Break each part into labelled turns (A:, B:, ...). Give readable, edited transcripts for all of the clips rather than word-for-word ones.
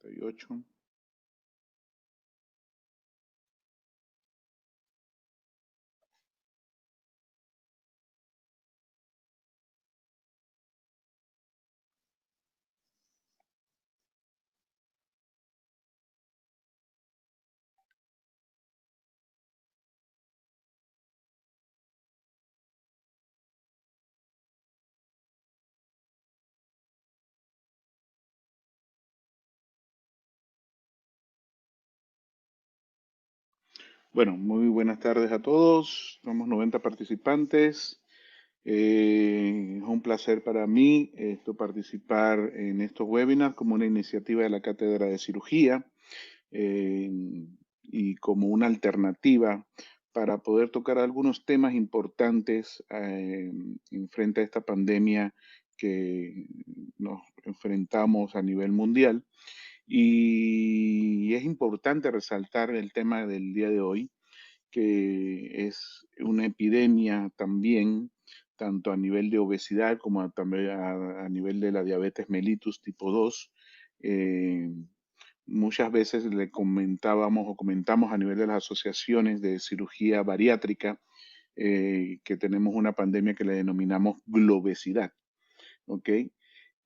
A: 48. Bueno, muy buenas tardes a todos. Somos 90 participantes. Es un placer para mí participar en estos webinars como una iniciativa de la Cátedra de Cirugía eh, y como una alternativa para poder tocar algunos temas importantes en frente a esta pandemia que nos enfrentamos a nivel mundial. Y es importante resaltar el tema del día de hoy, que es una epidemia también, tanto a nivel de obesidad como también a nivel de la diabetes mellitus tipo 2. Muchas veces le comentábamos o comentamos a nivel de las asociaciones de cirugía bariátrica que tenemos una pandemia que le denominamos globesidad, ¿ok?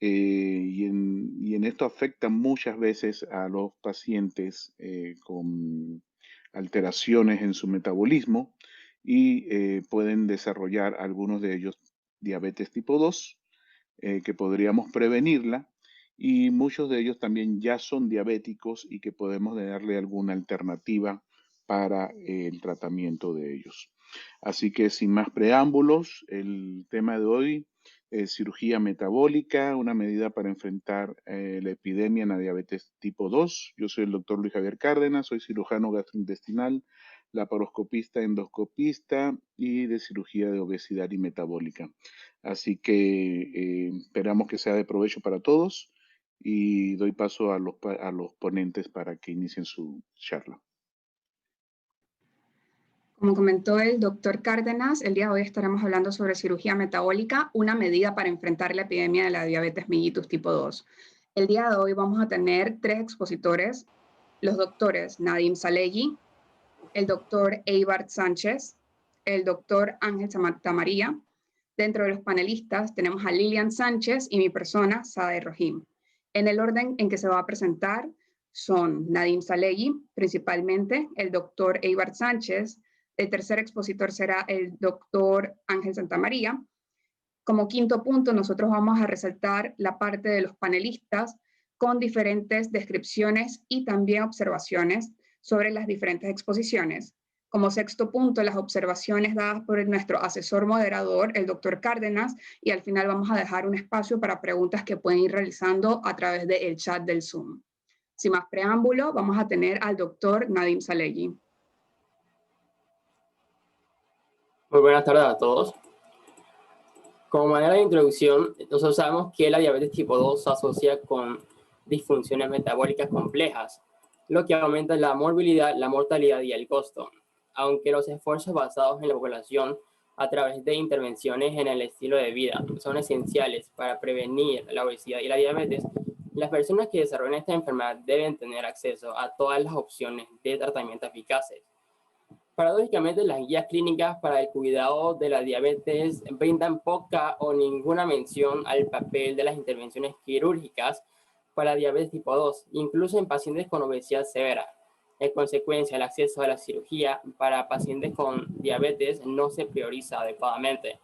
A: Y en esto afecta muchas veces a los pacientes con alteraciones en su metabolismo y pueden desarrollar algunos de ellos diabetes tipo 2, que podríamos prevenirla, y muchos de ellos también ya son diabéticos y que podemos darle alguna alternativa para el tratamiento de ellos. Así que sin más preámbulos, el tema de hoy es cirugía metabólica, una medida para enfrentar la epidemia en la diabetes tipo 2. Yo soy el doctor Luis Javier Cárdenas, soy cirujano gastrointestinal, laparoscopista, endoscopista y de cirugía de obesidad y metabólica. Así que esperamos que sea de provecho para todos y doy paso a los ponentes para que inicien su charla.
B: Como comentó el doctor Cárdenas, el día de hoy estaremos hablando sobre cirugía metabólica, una medida para enfrentar la epidemia de la diabetes mellitus tipo 2. El día de hoy vamos a tener 3 expositores, los doctores Nadim Salegui, el doctor Eibart Sánchez, el doctor Ángel Santamaría. Dentro de los panelistas tenemos a Lilian Sánchez y mi persona, Sader Rohim. En el orden en que se va a presentar son Nadim Salegui, principalmente, el doctor Eibart Sánchez. El tercer expositor será el doctor Ángel Santamaría. Como quinto punto, nosotros vamos a resaltar la parte de los panelistas con diferentes descripciones y también observaciones sobre las diferentes exposiciones. Como sexto punto, las observaciones dadas por nuestro asesor moderador, el doctor Cárdenas, y al final vamos a dejar un espacio para preguntas que pueden ir realizando a través del chat del Zoom. Sin más preámbulo, vamos a tener al doctor Nadim Salegui.
C: Muy buenas tardes a todos. Como manera de introducción, nosotros sabemos que la diabetes tipo 2 se asocia con disfunciones metabólicas complejas, lo que aumenta la morbilidad, la mortalidad y el costo. Aunque los esfuerzos basados en la población a través de intervenciones en el estilo de vida son esenciales para prevenir la obesidad y la diabetes, las personas que desarrollan esta enfermedad deben tener acceso a todas las opciones de tratamiento eficaces. Paradójicamente, las guías clínicas para el cuidado de la diabetes brindan poca o ninguna mención al papel de las intervenciones quirúrgicas para la diabetes tipo 2, incluso en pacientes con obesidad severa. En consecuencia, el acceso a la cirugía para pacientes con diabetes no se prioriza adecuadamente.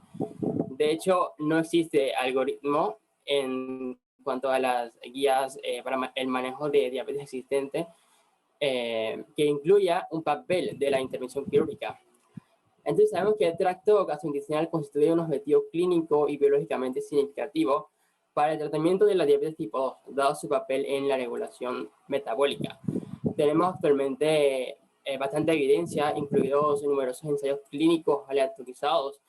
C: De hecho, no existe algoritmo en cuanto a las guías para el manejo de diabetes existente que incluya un papel de la intervención quirúrgica. Entonces sabemos que el tracto gastrointestinal constituye un objetivo clínico y biológicamente significativo para el tratamiento de la diabetes tipo 2, dado su papel en la regulación metabólica. Tenemos actualmente bastante evidencia, incluidos numerosos ensayos clínicos aleatorizados,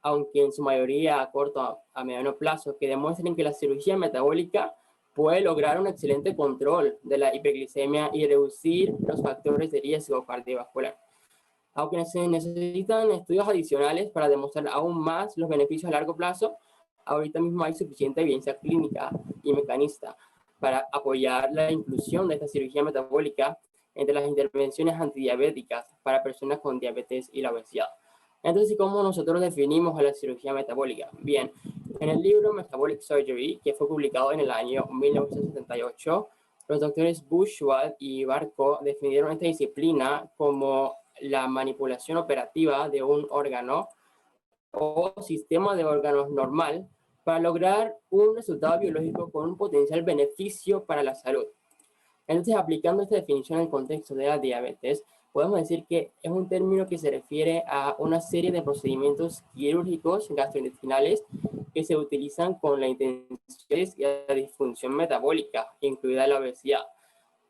C: aunque en su mayoría a corto a mediano plazo, que demuestran que la cirugía metabólica puede lograr un excelente control de la hiperglicemia y reducir los factores de riesgo cardiovascular. Aunque se necesitan estudios adicionales para demostrar aún más los beneficios a largo plazo, ahorita mismo hay suficiente evidencia clínica y mecanista para apoyar la inclusión de esta cirugía metabólica entre las intervenciones antidiabéticas para personas con diabetes y la obesidad. Entonces, ¿cómo nosotros definimos a la cirugía metabólica? Bien, en el libro Metabolic Surgery, que fue publicado en el año 1978, los doctores Buchwald y Barco definieron esta disciplina como la manipulación operativa de un órgano o sistema de órganos normal para lograr un resultado biológico con un potencial beneficio para la salud. Entonces, aplicando esta definición en el contexto de la diabetes, podemos decir que es un término que se refiere a una serie de procedimientos quirúrgicos gastrointestinales que se utilizan con la intención de la disfunción metabólica, incluida la obesidad.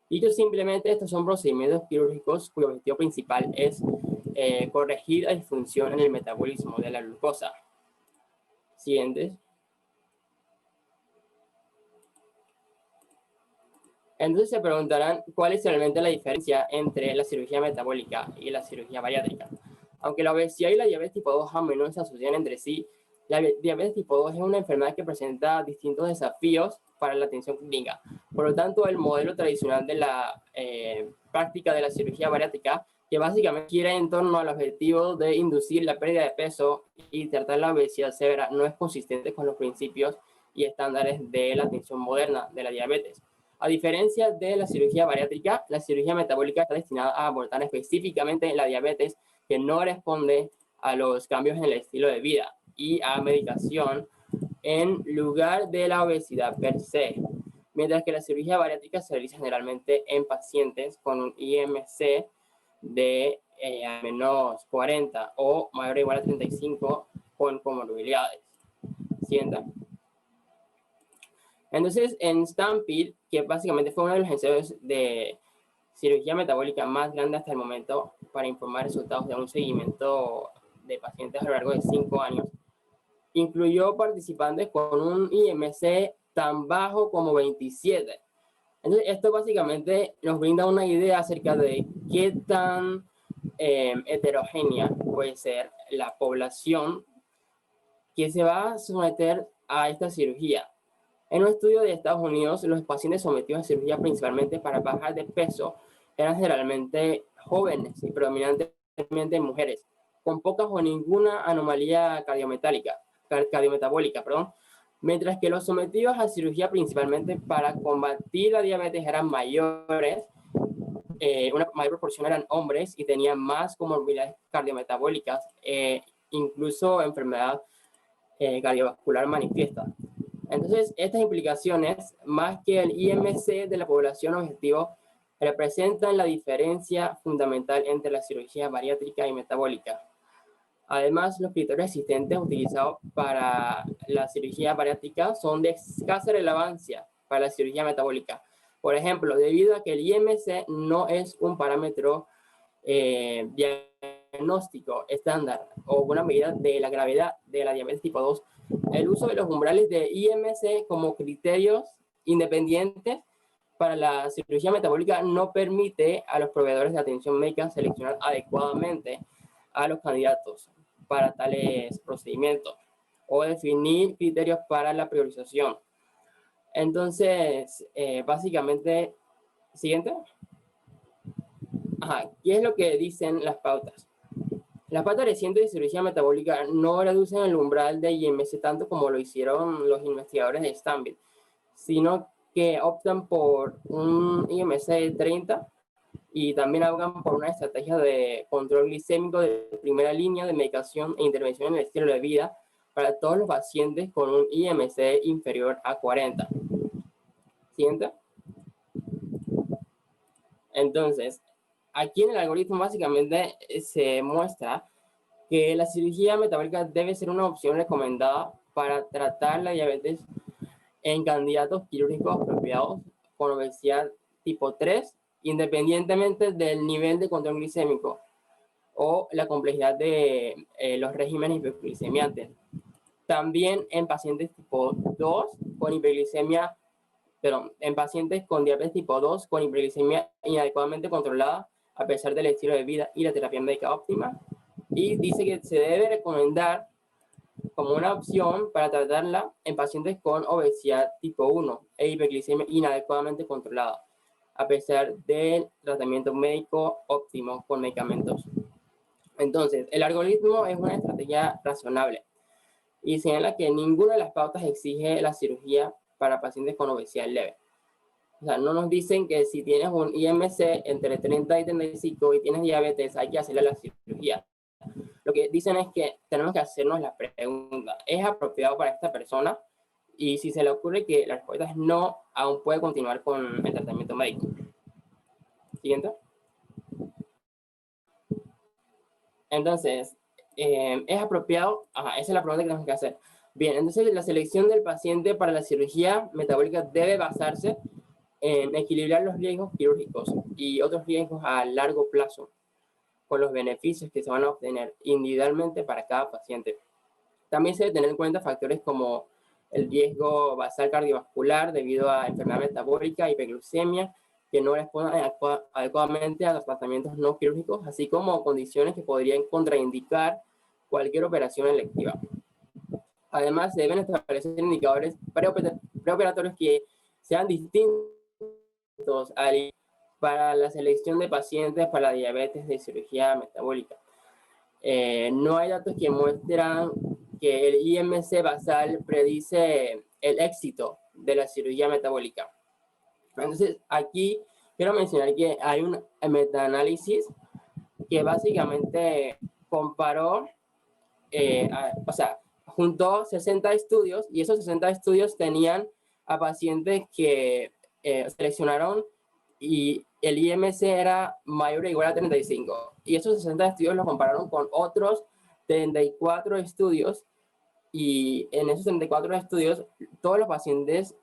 C: Dicho simplemente, estos son procedimientos quirúrgicos cuyo objetivo principal es corregir la disfunción en el metabolismo de la glucosa. Siguientes. Entonces se preguntarán cuál es realmente la diferencia entre la cirugía metabólica y la cirugía bariátrica. Aunque la obesidad y la diabetes tipo 2 a menudo se asocian entre sí, la diabetes tipo 2 es una enfermedad que presenta distintos desafíos para la atención clínica. Por lo tanto, el modelo tradicional de la práctica de la cirugía bariátrica, que básicamente gira en torno al objetivo de inducir la pérdida de peso y tratar la obesidad severa, no es consistente con los principios y estándares de la atención moderna de la diabetes. A diferencia de la cirugía bariátrica, la cirugía metabólica está destinada a abordar específicamente la diabetes que no responde a los cambios en el estilo de vida y a medicación en lugar de la obesidad per se. Mientras que la cirugía bariátrica se realiza generalmente en pacientes con un IMC de al menos 40 o mayor o igual a 35 con comorbilidades. ¿Sienta? Entonces, en Stampede, que básicamente fue uno de los ensayos de cirugía metabólica más grande hasta el momento para informar resultados de un seguimiento de pacientes a lo largo de 5 años, incluyó participantes con un IMC tan bajo como 27. Entonces, esto básicamente nos brinda una idea acerca de qué tan heterogénea puede ser la población que se va a someter a esta cirugía. En un estudio de Estados Unidos, los pacientes sometidos a cirugía principalmente para bajar de peso eran generalmente jóvenes y predominantemente mujeres, con pocas o ninguna anomalía cardiometabólica, mientras que los sometidos a cirugía principalmente para combatir la diabetes eran mayores, una mayor proporción eran hombres y tenían más comorbilidades cardiometabólicas, incluso enfermedad cardiovascular manifiesta. Entonces, estas implicaciones, más que el IMC de la población objetivo, representan la diferencia fundamental entre la cirugía bariátrica y metabólica. Además, los criterios existentes utilizados para la cirugía bariátrica son de escasa relevancia para la cirugía metabólica. Por ejemplo, debido a que el IMC no es un parámetro diagnóstico estándar o una medida de la gravedad de la diabetes tipo 2, el uso de los umbrales de IMC como criterios independientes para la cirugía metabólica no permite a los proveedores de atención médica seleccionar adecuadamente a los candidatos para tales procedimientos o definir criterios para la priorización. Entonces, básicamente, siguiente. ¿Qué es lo que dicen las pautas? Las pautas recientes de cirugía metabólica no reducen el umbral de IMC tanto como lo hicieron los investigadores de Stampede, sino que optan por un IMC de 30 y también abogan por una estrategia de control glicémico de primera línea de medicación e intervención en el estilo de vida para todos los pacientes con un IMC inferior a 40. ¿Siguiente? Entonces, aquí en el algoritmo básicamente se muestra que la cirugía metabólica debe ser una opción recomendada para tratar la diabetes en candidatos quirúrgicos apropiados con obesidad tipo 3, independientemente del nivel de control glicémico o la complejidad de los regímenes hiperglicemiantes. También en pacientes tipo 2 con hiperglicemia, en pacientes con diabetes tipo 2 con hiperglicemia inadecuadamente controlada a pesar del estilo de vida y la terapia médica óptima. Y dice que se debe recomendar como una opción para tratarla en pacientes con obesidad tipo 1 e hiperglicemia inadecuadamente controlada, a pesar del tratamiento médico óptimo con medicamentos. Entonces, el algoritmo es una estrategia razonable y señala que ninguna de las pautas exige la cirugía para pacientes con obesidad leve. O sea, no nos dicen que si tienes un IMC entre 30 y 35 y tienes diabetes, hay que hacerle la cirugía. Lo que dicen es que tenemos que hacernos la pregunta, ¿es apropiado para esta persona? Y si se le ocurre que la respuesta es no, aún puede continuar con el tratamiento médico. Siguiente. Entonces, ¿es apropiado? Ajá, esa es la pregunta que tenemos que hacer. Bien, entonces la selección del paciente para la cirugía metabólica debe basarse en equilibrar los riesgos quirúrgicos y otros riesgos a largo plazo con los beneficios que se van a obtener individualmente para cada paciente. También se debe tener en cuenta factores como el riesgo basal cardiovascular debido a enfermedad metabólica, hiperglucemia, que no respondan adecuadamente a los tratamientos no quirúrgicos, así como condiciones que podrían contraindicar cualquier operación electiva. Además, se deben establecer indicadores preoperatorios que sean distintos para la selección de pacientes para la diabetes de cirugía metabólica. No hay datos que muestran que el IMC basal predice el éxito de la cirugía metabólica. Entonces, aquí quiero mencionar que hay un metaanálisis que básicamente comparó, juntó 60 estudios y esos 60 estudios tenían a pacientes que seleccionaron y el IMC era mayor o igual a 35. Y esos 60 estudios los compararon con otros 34 estudios y en esos 34 estudios todos los pacientes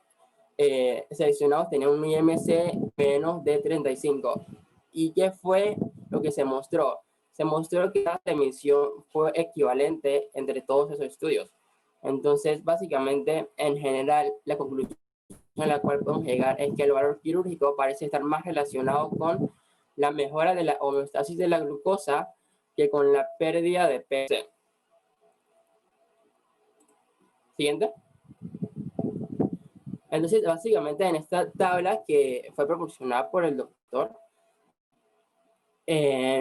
C: seleccionados tenían un IMC menos de 35. ¿Y qué fue lo que se mostró? Se mostró que la emisión fue equivalente entre todos esos estudios. Entonces, básicamente, en general, la conclusión a la cual podemos llegar es que el valor quirúrgico parece estar más relacionado con la mejora de la homeostasis de la glucosa que con la pérdida de peso. Siguiente. Entonces, básicamente en esta tabla que fue proporcionada por el doctor,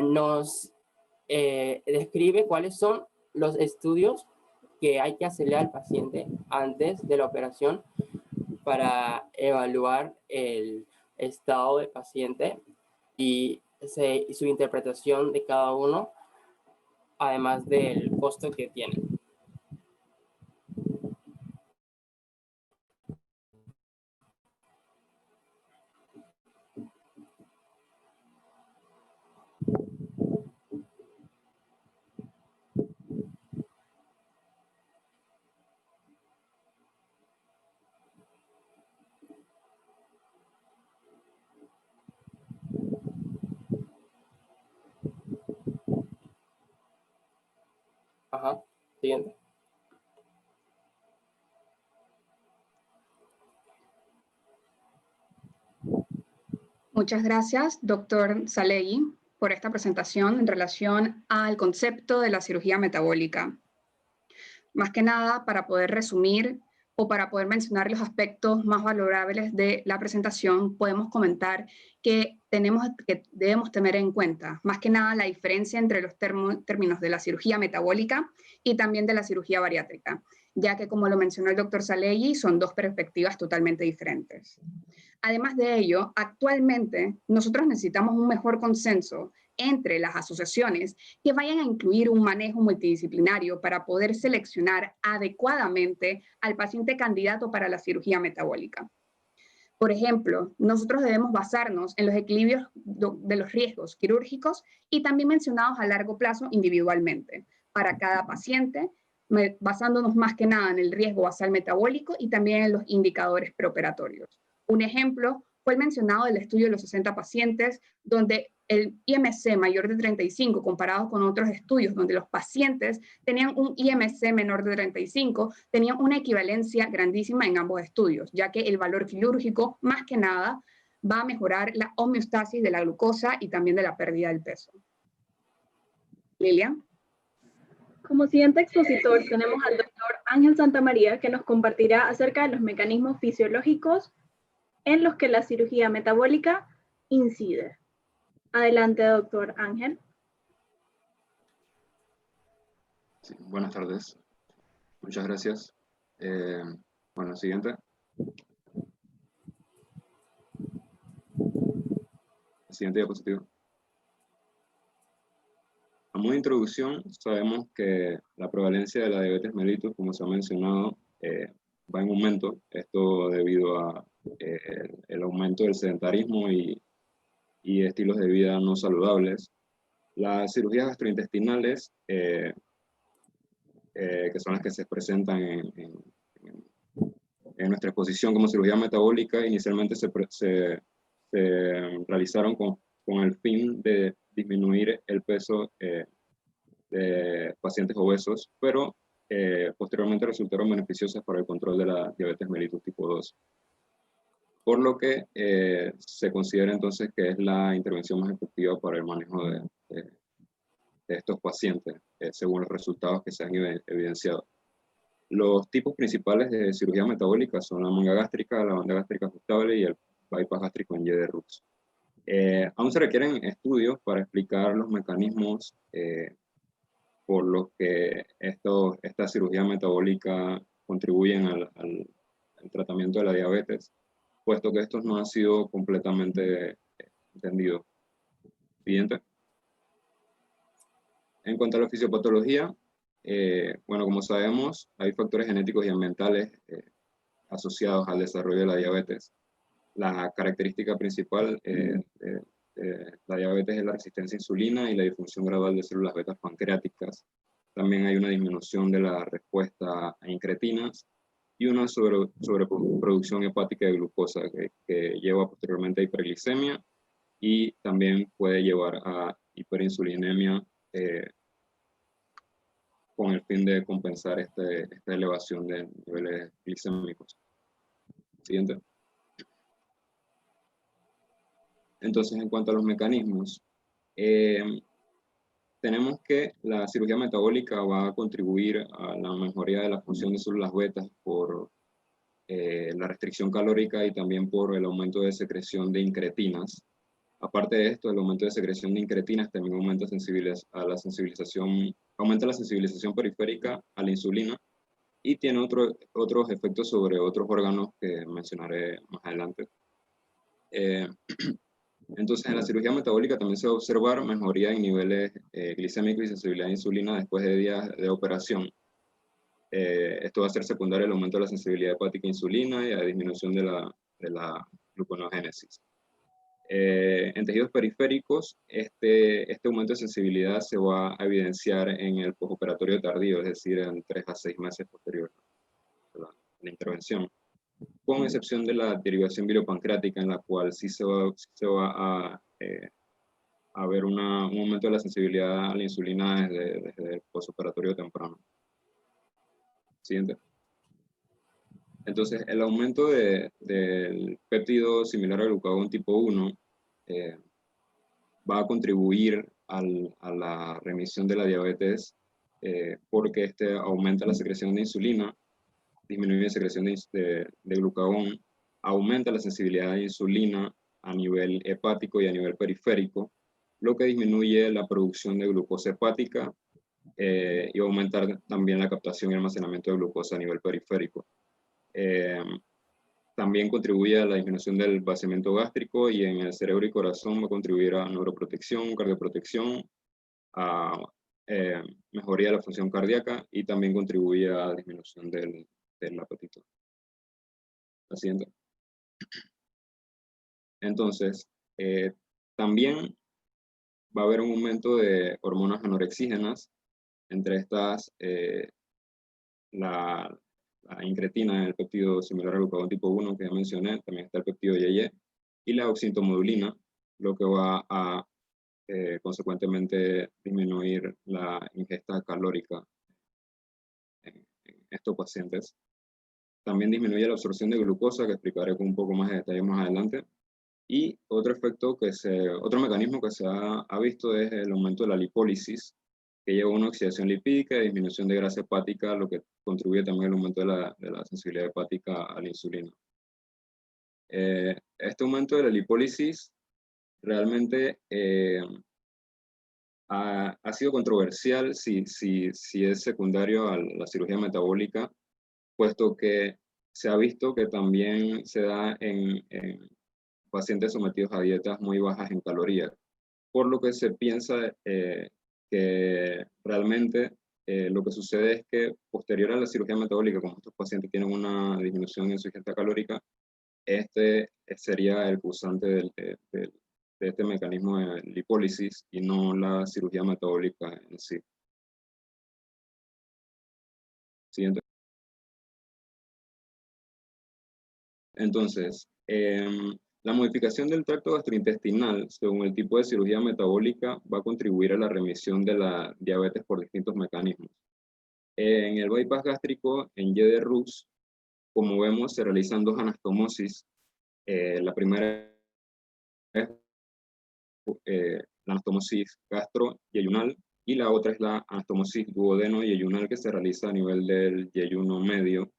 C: nos describe cuáles son los estudios que hay que hacerle al paciente antes de la operación para evaluar el estado del paciente y su interpretación de cada uno, además del costo que tiene. Ajá, siguiente.
B: Muchas gracias, doctor Salegui, por esta presentación en relación al concepto de la cirugía metabólica. Más que nada, para poder resumir o para poder mencionar los aspectos más valorables de la presentación, podemos comentar que debemos tener en cuenta, más que nada, la diferencia entre los términos de la cirugía metabólica y también de la cirugía bariátrica, ya que, como lo mencionó el doctor Salegui, son dos perspectivas totalmente diferentes. Además de ello, actualmente nosotros necesitamos un mejor consenso entre las asociaciones que vayan a incluir un manejo multidisciplinario para poder seleccionar adecuadamente al paciente candidato para la cirugía metabólica. Por ejemplo, nosotros debemos basarnos en los equilibrios de los riesgos quirúrgicos y también mencionados a largo plazo individualmente para cada paciente, basándonos más que nada en el riesgo basal metabólico y también en los indicadores preoperatorios. Un ejemplo fue el mencionado del estudio de los 60 pacientes, donde el IMC mayor de 35, comparado con otros estudios donde los pacientes tenían un IMC menor de 35, tenían una equivalencia grandísima en ambos estudios, ya que el valor quirúrgico, más que nada, va a mejorar la homeostasis de la glucosa y también de la pérdida del peso. Lilian.
D: Como siguiente expositor tenemos al doctor Ángel Santamaría, que nos compartirá acerca de los mecanismos fisiológicos en los que la cirugía metabólica incide. Adelante, doctor Ángel.
E: Sí, buenas tardes. Muchas gracias. Bueno, siguiente. La siguiente diapositiva. A modo de introducción, sabemos que la prevalencia de la diabetes mellitus, como se ha mencionado, va en aumento. Esto debido a el aumento del sedentarismo y estilos de vida no saludables. Las cirugías gastrointestinales, que son las que se presentan en nuestra exposición como cirugía metabólica, inicialmente se realizaron con el fin de disminuir el peso de pacientes obesos, pero posteriormente resultaron beneficiosas para el control de la diabetes mellitus tipo 2. Por lo que se considera entonces que es la intervención más efectiva para el manejo de estos pacientes, según los resultados que se han evidenciado. Los tipos principales de cirugía metabólica son la manga gástrica, la banda gástrica ajustable y el bypass gástrico en Y de Rux. Aún se requieren estudios para explicar los mecanismos por los que esta cirugía metabólica contribuyen al tratamiento de la diabetes, puesto que estos no han sido completamente entendidos. Siguiente. En cuanto a la fisiopatología, bueno, como sabemos, hay factores genéticos y ambientales asociados al desarrollo de la diabetes. La característica principal de la diabetes es la resistencia a insulina y la disfunción gradual de células betas pancreáticas. También hay una disminución de la respuesta a incretinas y una sobreproducción hepática de glucosa que lleva posteriormente a hiperglicemia y también puede llevar a hiperinsulinemia con el fin de compensar esta elevación de niveles glicémicos. Siguiente. Entonces, en cuanto a los mecanismos, tenemos que la cirugía metabólica va a contribuir a la mejoría de la función de células betas por la restricción calórica y también por el aumento de secreción de incretinas. Aparte de esto, el aumento de secreción de incretinas también aumenta la sensibilización periférica a la insulina y tiene otros efectos sobre otros órganos que mencionaré más adelante. Entonces, en la cirugía metabólica también se va a observar mejoría en niveles glicémicos y sensibilidad a insulina después de días de operación. Esto va a ser secundario al aumento de la sensibilidad hepática a insulina y a la disminución de la gluconeogénesis. En tejidos periféricos, este aumento de sensibilidad se va a evidenciar en el postoperatorio tardío, es decir, en 3 a 6 meses posterior a la intervención, con excepción de la derivación biliopancreática, en la cual sí se va a ver un aumento de la sensibilidad a la insulina desde el postoperatorio temprano. Siguiente. Entonces, el aumento del péptido similar al glucagón tipo 1 va a contribuir a la remisión de la diabetes porque este aumenta la secreción de insulina, disminuye la secreción de glucagón, aumenta la sensibilidad a la insulina a nivel hepático y a nivel periférico, lo que disminuye la producción de glucosa hepática y va a aumentar también la captación y almacenamiento de glucosa a nivel periférico. También contribuye a la disminución del vaciamiento gástrico y en el cerebro y corazón va a contribuir a neuroprotección, cardioprotección, a mejoría de la función cardíaca y también contribuye a la disminución del apetito. La siguiente. Entonces, también va a haber un aumento de hormonas anorexígenas, entre estas la incretina, el péptido similar al glucagón tipo 1 que ya mencioné, también está el péptido YY, y la oxintomodulina, lo que va a consecuentemente disminuir la ingesta calórica en estos pacientes. También disminuye la absorción de glucosa, que explicaré con un poco más de detalle más adelante. Y otro mecanismo que se ha visto es el aumento de la lipólisis, que lleva a una oxidación lipídica y disminución de grasa hepática, lo que contribuye también al aumento de la sensibilidad hepática a la insulina. Este aumento de la lipólisis realmente ha sido controversial si es secundario a la cirugía metabólica, puesto que se ha visto que también se da en pacientes sometidos a dietas muy bajas en calorías, por lo que se piensa que realmente lo que sucede es que posterior a la cirugía metabólica, como estos pacientes tienen una disminución en su ingesta calórica, este sería el causante de este mecanismo de lipólisis y no la cirugía metabólica en sí. Siguiente. Entonces, la modificación del tracto gastrointestinal, según el tipo de cirugía metabólica, va a contribuir a la remisión de la diabetes por distintos mecanismos. En el bypass gástrico, en Y de Rux, como vemos, se realizan dos anastomosis. La primera es la anastomosis gastro-yeyunal y la otra es la anastomosis duodeno-yeyunal que se realiza a nivel del yeyuno medio.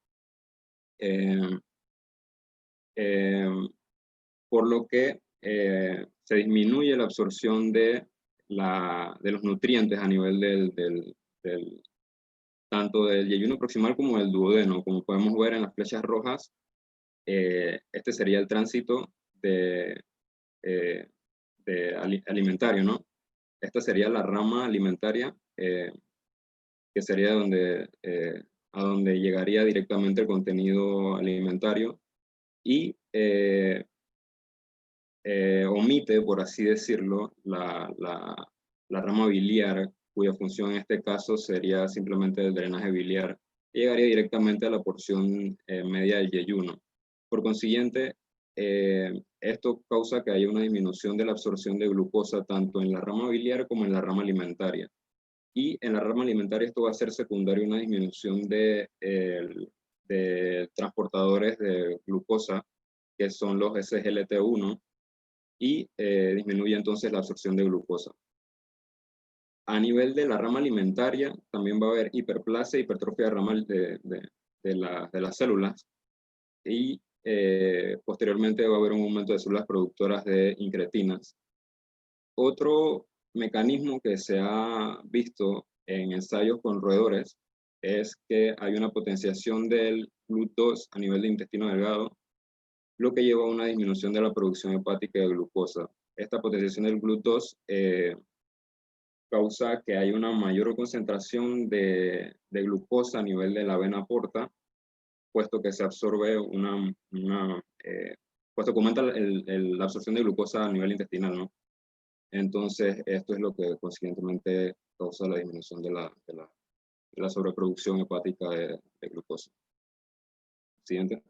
E: Por lo que se disminuye la absorción de los nutrientes a nivel tanto del yeyuno proximal como del duodeno. Como podemos ver en las flechas rojas, este sería el tránsito alimentario, ¿no? Esta sería la rama alimentaria, que sería a donde llegaría directamente el contenido alimentario y omite, por así decirlo, la rama biliar, cuya función en este caso sería simplemente el drenaje biliar, y llegaría directamente a la porción media del yeyuno. Por consiguiente, esto causa que haya una disminución de la absorción de glucosa tanto en la rama biliar como en la rama alimentaria. Y en la rama alimentaria esto va a ser secundario a una disminución de transportadores de glucosa, que son los SGLT1, y disminuye entonces la absorción de glucosa. A nivel de la rama alimentaria, también va a haber hiperplasia e hipertrofia ramal de las células, y posteriormente va a haber un aumento de células productoras de incretinas. Otro mecanismo que se ha visto en ensayos con roedores es que hay una potenciación del GLUT2 a nivel de intestino delgado, lo que lleva a una disminución de la producción hepática de glucosa. Esta potenciación del GLUT2 causa que hay una mayor concentración de glucosa a nivel de la vena porta, puesto que se absorbe puesto que aumenta la absorción de glucosa a nivel intestinal, ¿no? Entonces, esto es lo que consiguientemente causa la disminución de la sobreproducción hepática de glucosa. Siguiente.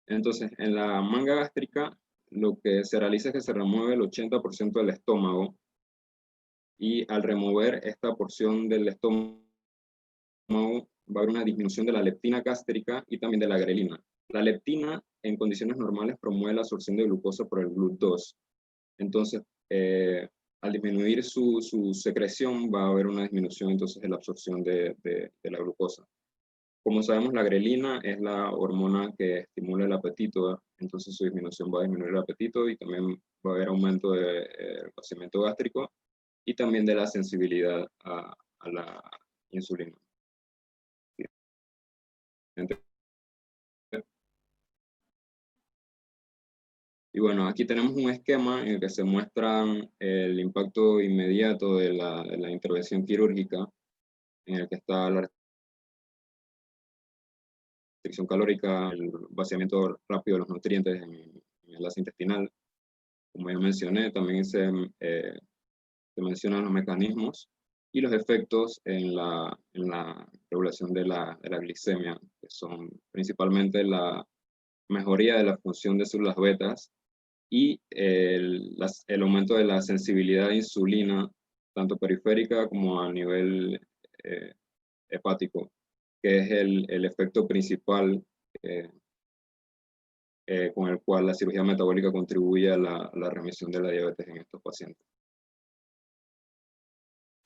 E: Entonces, en la manga gástrica, lo que se realiza es que se remueve el 80% del estómago, y al remover esta porción del estómago va a haber una disminución de la leptina gástrica y también de la grelina. La leptina, en condiciones normales, promueve la absorción de glucosa por el GLUT2. Entonces, al disminuir su secreción, va a haber una disminución entonces de la absorción de la glucosa. Como sabemos, la grelina es la hormona que estimula el apetito, entonces su disminución va a disminuir el apetito y también va a haber aumento del vaciamiento gástrico y también de la sensibilidad a la insulina. Y bueno, aquí tenemos un esquema en el que se muestra el impacto inmediato de la intervención quirúrgica, en el que está la restricción calórica, el vaciamiento rápido de los nutrientes en el enlace intestinal. Como ya mencioné, también se mencionan los mecanismos y los efectos en la regulación de la glicemia, que son principalmente la mejoría de la función de células betas y el aumento de la sensibilidad a insulina, tanto periférica como a nivel hepático, que es el efecto principal con el cual la cirugía metabólica contribuye a la remisión de la diabetes en estos pacientes.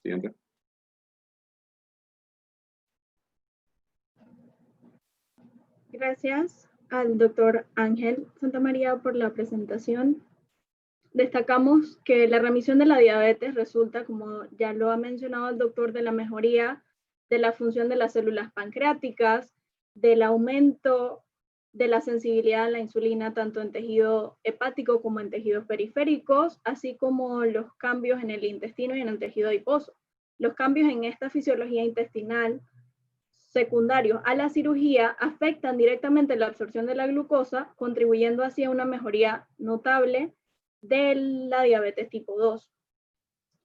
E: Siguiente.
D: Gracias al doctor Ángel Santamaría por la presentación. Destacamos que la remisión de la diabetes resulta, como ya lo ha mencionado el doctor, de la mejoría de la función de las células pancreáticas, del aumento de la sensibilidad a la insulina tanto en tejido hepático como en tejidos periféricos, así como los cambios en el intestino y en el tejido adiposo. Los cambios en esta fisiología intestinal secundarios a la cirugía afectan directamente la absorción de la glucosa, contribuyendo así a una mejoría notable de la diabetes tipo 2.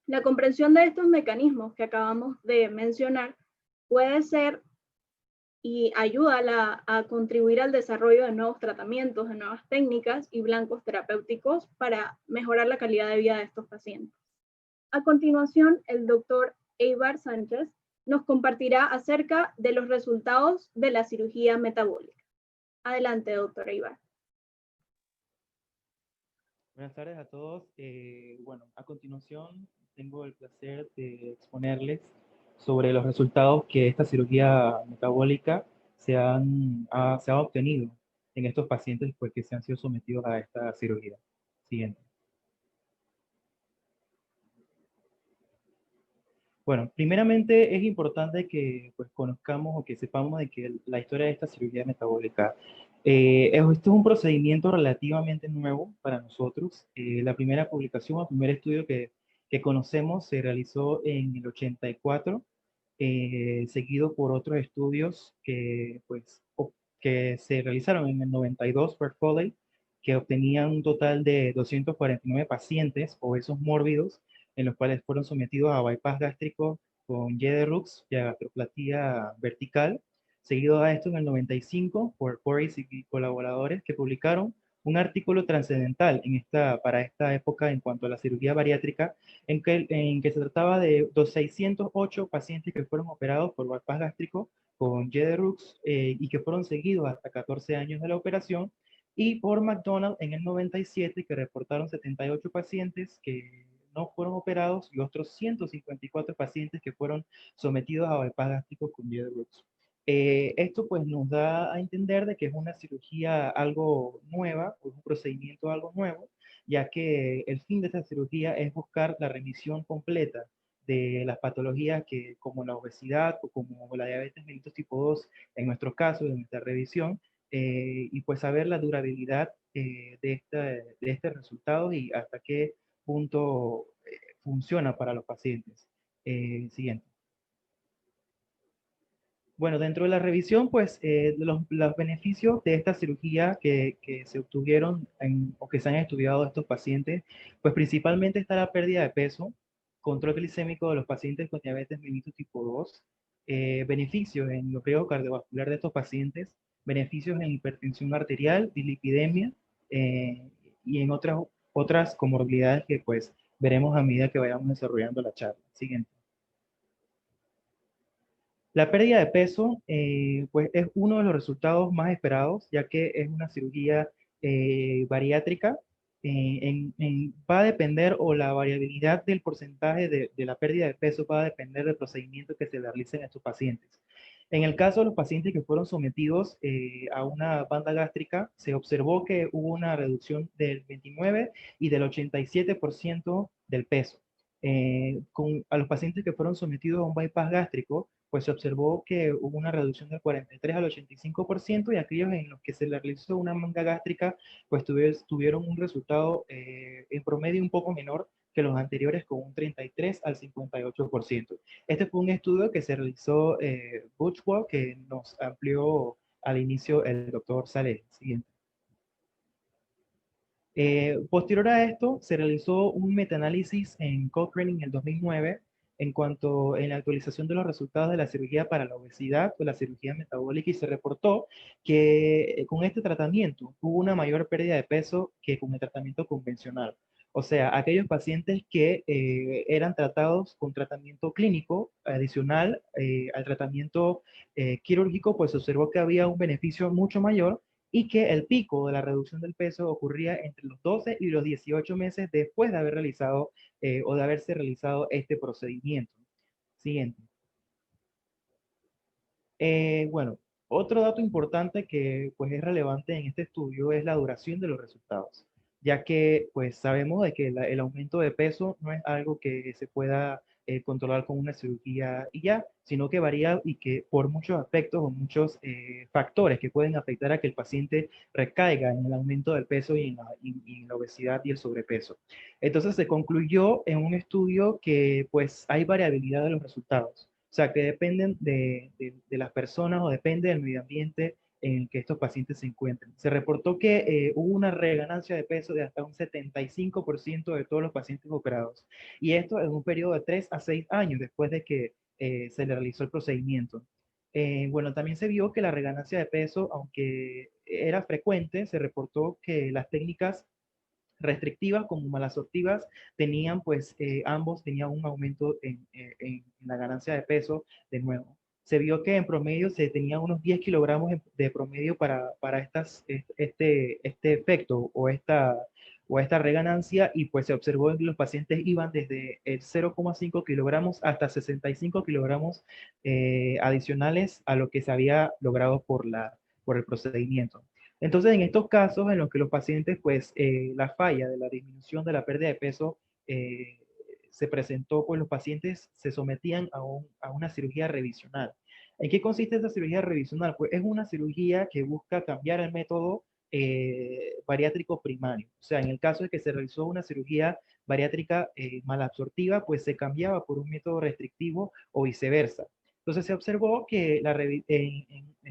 D: La comprensión de estos mecanismos que acabamos de mencionar puede ser y ayuda a contribuir al desarrollo de nuevos tratamientos, de nuevas técnicas y blancos terapéuticos para mejorar la calidad de vida de estos pacientes. A continuación, el doctor Eibar Sánchez nos compartirá acerca de los resultados de la cirugía metabólica. Adelante, doctor Eibar.
F: Buenas tardes a todos. Bueno, a continuación tengo el placer de exponerles sobre los resultados que esta cirugía metabólica se ha obtenido en estos pacientes pues, que se han sido sometidos a esta cirugía. Siguiente. Bueno, primeramente es importante que pues, conozcamos o que sepamos de que la historia de esta cirugía metabólica, esto es un procedimiento relativamente nuevo para nosotros. La primera publicación, el primer estudio que conocemos se realizó en el 84, seguido por otros estudios que se realizaron en el 92 por Foley, que obtenían un total de 249 pacientes obesos mórbidos en los cuales fueron sometidos a bypass gástrico con Y de Rux y a gastroplastia vertical, seguido a esto en el 95 por Porris y colaboradores que publicaron un artículo trascendental para esta época en cuanto a la cirugía bariátrica, en que se trataba de 608 pacientes que fueron operados por bypass gástrico con Y de Rux y que fueron seguidos hasta 14 años de la operación, y por McDonald en el 97 que reportaron 78 pacientes que no fueron operados y otros 154 pacientes que fueron sometidos a bypass gástrico con Y de Rux. Esto pues nos da a entender de que es una cirugía algo nueva, un procedimiento algo nuevo, ya que el fin de esta cirugía es buscar la remisión completa de las patologías como la obesidad o como la diabetes mellitus tipo 2, en nuestro caso, en nuestra revisión, y pues saber la durabilidad de este resultado y hasta qué punto funciona para los pacientes. Siguiente. Bueno, dentro de la revisión, pues los beneficios de esta cirugía que se obtuvieron o que se han estudiado a estos pacientes, pues principalmente está la pérdida de peso, control glicémico de los pacientes con diabetes mellitus tipo 2, beneficios en los riesgos cardiovasculares de estos pacientes, beneficios en hipertensión arterial, dislipidemia y en otras comorbilidades que pues veremos a medida que vayamos desarrollando la charla. Siguiente. La pérdida de peso pues es uno de los resultados más esperados, ya que es una cirugía bariátrica. Va a depender, o la variabilidad del porcentaje de la pérdida de peso va a depender del procedimiento que se realice en estos pacientes. En el caso de los pacientes que fueron sometidos a una banda gástrica, se observó que hubo una reducción del 29 y del 87% del peso. A los pacientes que fueron sometidos a un bypass gástrico, pues se observó que hubo una reducción del 43 al 85%, y aquellos en los que se les realizó una manga gástrica, pues tuvieron un resultado en promedio un poco menor que los anteriores, con un 33 al 58%. Este fue un estudio que se realizó Butchwell, que nos amplió al inicio el doctor Saleh. Siguiente. Posterior a esto, se realizó un metaanálisis en Cochrane en el 2009 en la actualización de los resultados de la cirugía para la obesidad o la cirugía metabólica, y se reportó que con este tratamiento hubo una mayor pérdida de peso que con el tratamiento convencional. O sea, aquellos pacientes que eran tratados con tratamiento clínico adicional al tratamiento quirúrgico, pues se observó que había un beneficio mucho mayor, y que el pico de la reducción del peso ocurría entre los 12 y los 18 meses después de haber realizado o de haberse realizado este procedimiento. Siguiente. Bueno, otro dato importante que pues es relevante en este estudio es la duración de los resultados, ya que pues sabemos de que el aumento de peso no es algo que se pueda controlar con una cirugía y ya, sino que varía y que por muchos aspectos o muchos factores que pueden afectar a que el paciente recaiga en el aumento del peso y en la obesidad y el sobrepeso. Entonces se concluyó en un estudio que pues hay variabilidad de los resultados. O sea, que dependen de las personas o depende del medio ambiente en el que estos pacientes se encuentren. Se reportó que hubo una reganancia de peso de hasta un 75% de todos los pacientes operados. Y esto en un periodo de 3 a 6 años después de que se le realizó el procedimiento. Bueno, también se vio que la reganancia de peso, aunque era frecuente, se reportó que las técnicas restrictivas como malabsortivas tenían pues ambos tenían un aumento en la ganancia de peso de nuevo. Se vio que en promedio se tenían unos 10 kilogramos de promedio para este efecto o esta reganancia y pues se observó que los pacientes iban desde el 0,5 kilogramos hasta 65 kilogramos adicionales a lo que se había logrado por el procedimiento. Entonces, en estos casos en los que los pacientes, pues, la falla de la disminución de la pérdida de peso eh, se presentó, pues los pacientes se sometían a una cirugía revisional. ¿En qué consiste esta cirugía revisional? Pues es una cirugía que busca cambiar el método bariátrico primario. O sea, en el caso de que se realizó una cirugía bariátrica malabsortiva, pues se cambiaba por un método restrictivo o viceversa. Entonces se observó que en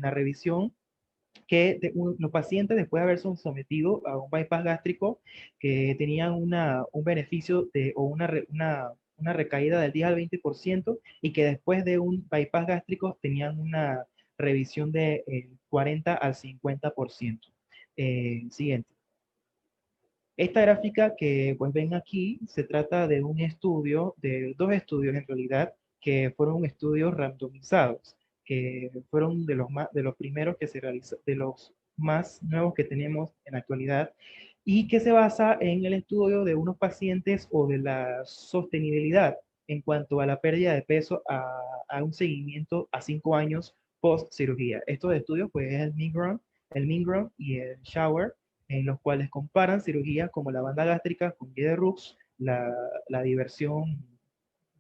F: la revisión que los pacientes después de haberse sometido a un bypass gástrico que tenían un beneficio una recaída del 10 al 20% y que después de un bypass gástrico tenían una revisión del 40 al 50%. Siguiente. Esta gráfica que pues ven aquí se trata de un estudio, de dos estudios en realidad, que fueron estudios randomizados, que fueron de los primeros que se realizó, de los más nuevos que tenemos en la actualidad, y que se basa en el estudio de unos pacientes o de la sostenibilidad en cuanto a la pérdida de peso a un seguimiento a 5 años post cirugía. Estos estudios pues es el Milgram y el Shower, en los cuales comparan cirugías como la banda gástrica con guía de Rux, la diversión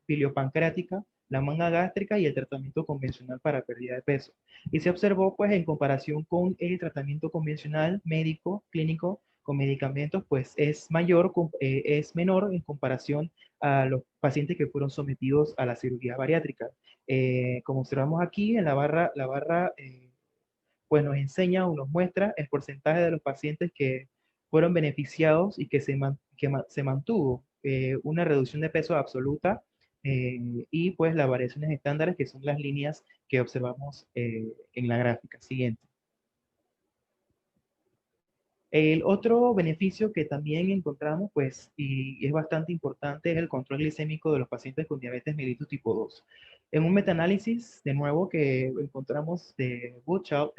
F: piliopancreática, la manga gástrica y el tratamiento convencional para pérdida de peso. Y se observó, pues, en comparación con el tratamiento convencional médico, clínico, con medicamentos, pues es es menor en comparación a los pacientes que fueron sometidos a la cirugía bariátrica. Como observamos aquí en la barra pues nos enseña o nos muestra el porcentaje de los pacientes que fueron beneficiados y que se mantuvo una reducción de peso absoluta y pues las variaciones estándares que son las líneas que observamos en la gráfica siguiente. El otro beneficio que también encontramos, pues, y es bastante importante, es el control glicémico de los pacientes con diabetes mellitus tipo 2. En un metaanálisis, de nuevo, que encontramos de Buchwald,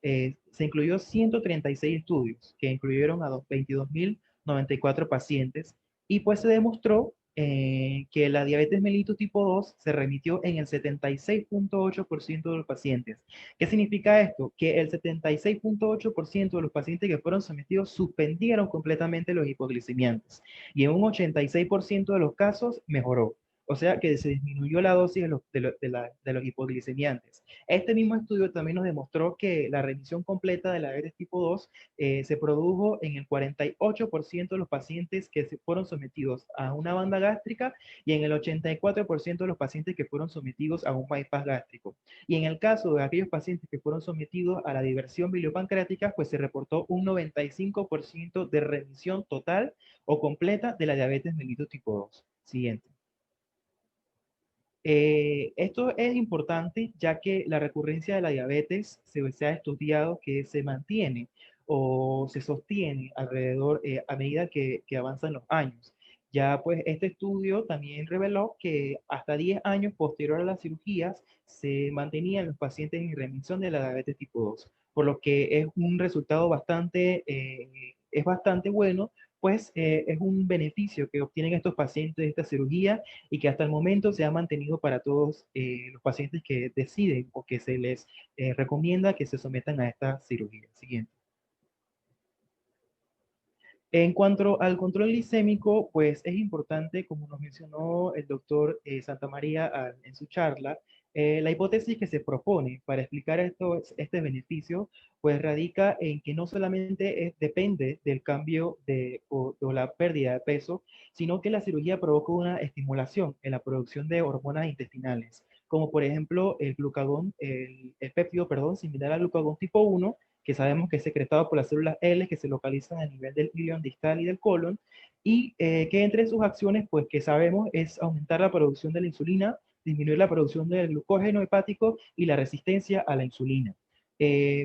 F: se incluyó 136 estudios que incluyeron a 22.094 pacientes y pues se demostró que la diabetes mellitus tipo 2 se remitió en el 76.8% de los pacientes. ¿Qué significa esto? Que el 76.8% de los pacientes que fueron sometidos suspendieron completamente los hipoglicemiantes y en un 86% de los casos mejoró. O sea que se disminuyó la dosis de los hipoglicemiantes. Este mismo estudio también nos demostró que la remisión completa de la diabetes tipo 2 se produjo en el 48% de los pacientes que fueron sometidos a una banda gástrica y en el 84% de los pacientes que fueron sometidos a un bypass gástrico. Y en el caso de aquellos pacientes que fueron sometidos a la diversión biliopancreática, pues se reportó un 95% de remisión total o completa de la diabetes mellitus tipo 2. Siguiente. Esto es importante ya que la recurrencia de la diabetes se ha estudiado que se mantiene o se sostiene alrededor a medida que avanzan los años. Ya pues este estudio también reveló que hasta 10 años posterior a las cirugías se mantenían los pacientes en remisión de la diabetes tipo 2, por lo que es un resultado es bastante bueno pues es un beneficio que obtienen estos pacientes de esta cirugía y que hasta el momento se ha mantenido para todos los pacientes que deciden o que se les recomienda que se sometan a esta cirugía. Siguiente. En cuanto al control glicémico, pues es importante, como nos mencionó el doctor Santamaría en su charla, la hipótesis que se propone para explicar este beneficio, pues radica en que no solamente depende del cambio o la pérdida de peso, sino que la cirugía provoca una estimulación en la producción de hormonas intestinales, como por ejemplo el glucagón, el péptido, perdón, similar al glucagón tipo 1, que sabemos que es secretado por las células L que se localizan a nivel del ilion distal y del colon, y que entre sus acciones, pues que sabemos es aumentar la producción de la insulina, disminuir la producción del glucógeno hepático y la resistencia a la insulina.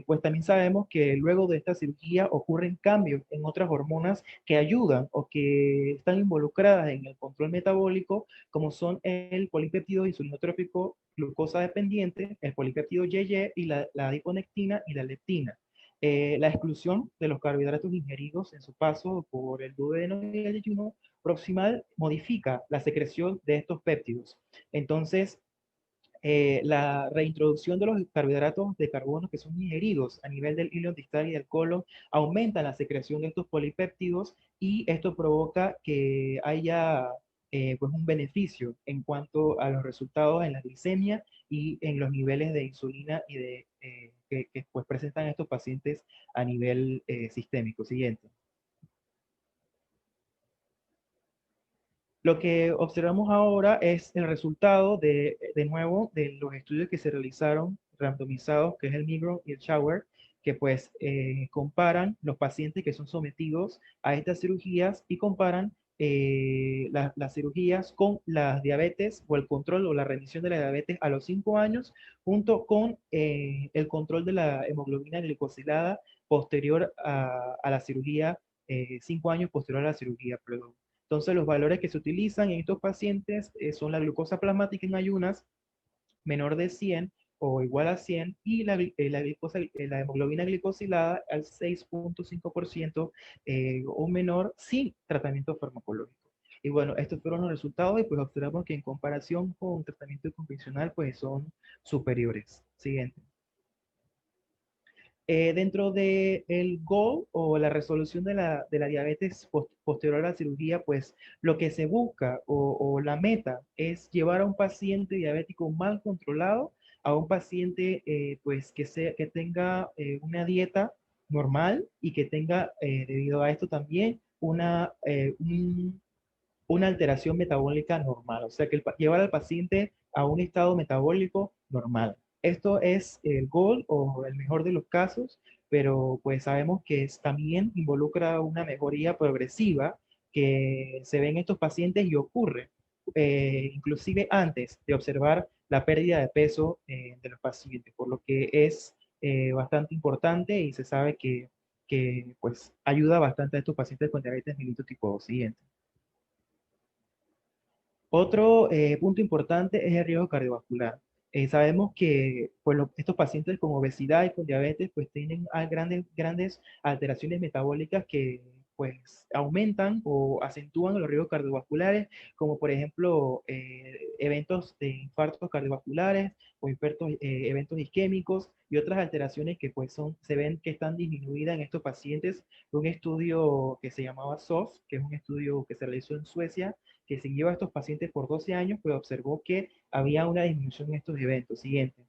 F: Pues también sabemos que luego de esta cirugía ocurren cambios en otras hormonas que ayudan o que están involucradas en el control metabólico, como son el polipéptido insulinotrófico glucosa dependiente, el polipéptido YY y la adiponectina y la leptina. La exclusión de los carbohidratos ingeridos en su paso por el duodeno y el ayuno proximal modifica la secreción de estos péptidos. Entonces, la reintroducción de los carbohidratos de carbono que son ingeridos a nivel del ilion distal y del colon aumenta la secreción de estos polipéptidos y esto provoca que haya pues un beneficio en cuanto a los resultados en la glicemia y en los niveles de insulina y que pues presentan estos pacientes a nivel sistémico. Siguiente. Lo que observamos ahora es el resultado de nuevo, de los estudios que se realizaron randomizados, que es el Migro y el Shower, que pues comparan los pacientes que son sometidos a estas cirugías y comparan las cirugías con las diabetes o el control o la remisión de la diabetes a los 5 años, junto con el control de la hemoglobina glicosilada posterior a la cirugía, 5 años posterior a la cirugía, perdón. Entonces, los valores que se utilizan en estos pacientes son la glucosa plasmática en ayunas menor de 100 o igual a 100 y la hemoglobina glicosilada al 6.5% o menor sin tratamiento farmacológico. Y bueno, estos fueron los resultados y pues observamos que en comparación con tratamiento convencional pues son superiores. Siguiente. Dentro del goal o la resolución de la diabetes posterior a la cirugía, pues lo que se busca o la meta es llevar a un paciente diabético mal controlado a un paciente pues que tenga una dieta normal y que tenga debido a esto también una alteración metabólica normal, o sea, que llevar al paciente a un estado metabólico normal. Esto es el goal o el mejor de los casos, pero pues sabemos que también involucra una mejoría progresiva que se ve en estos pacientes y ocurre inclusive antes de observar la pérdida de peso de los pacientes, por lo que es bastante importante y se sabe que pues ayuda bastante a estos pacientes con diabetes mellitus tipo 2. Siguiente. Otro punto importante es el riesgo cardiovascular. Sabemos que pues, estos pacientes con obesidad y con diabetes pues tienen grandes alteraciones metabólicas que pues aumentan o acentúan los riesgos cardiovasculares, como por ejemplo eventos de infartos cardiovasculares o eventos isquémicos y otras alteraciones que pues se ven que están disminuidas en estos pacientes. Un estudio que se llamaba SOF, que es un estudio que se realizó en Suecia, que siguió a estos pacientes por 12 años, pues observó que había una disminución en estos eventos. Siguiente.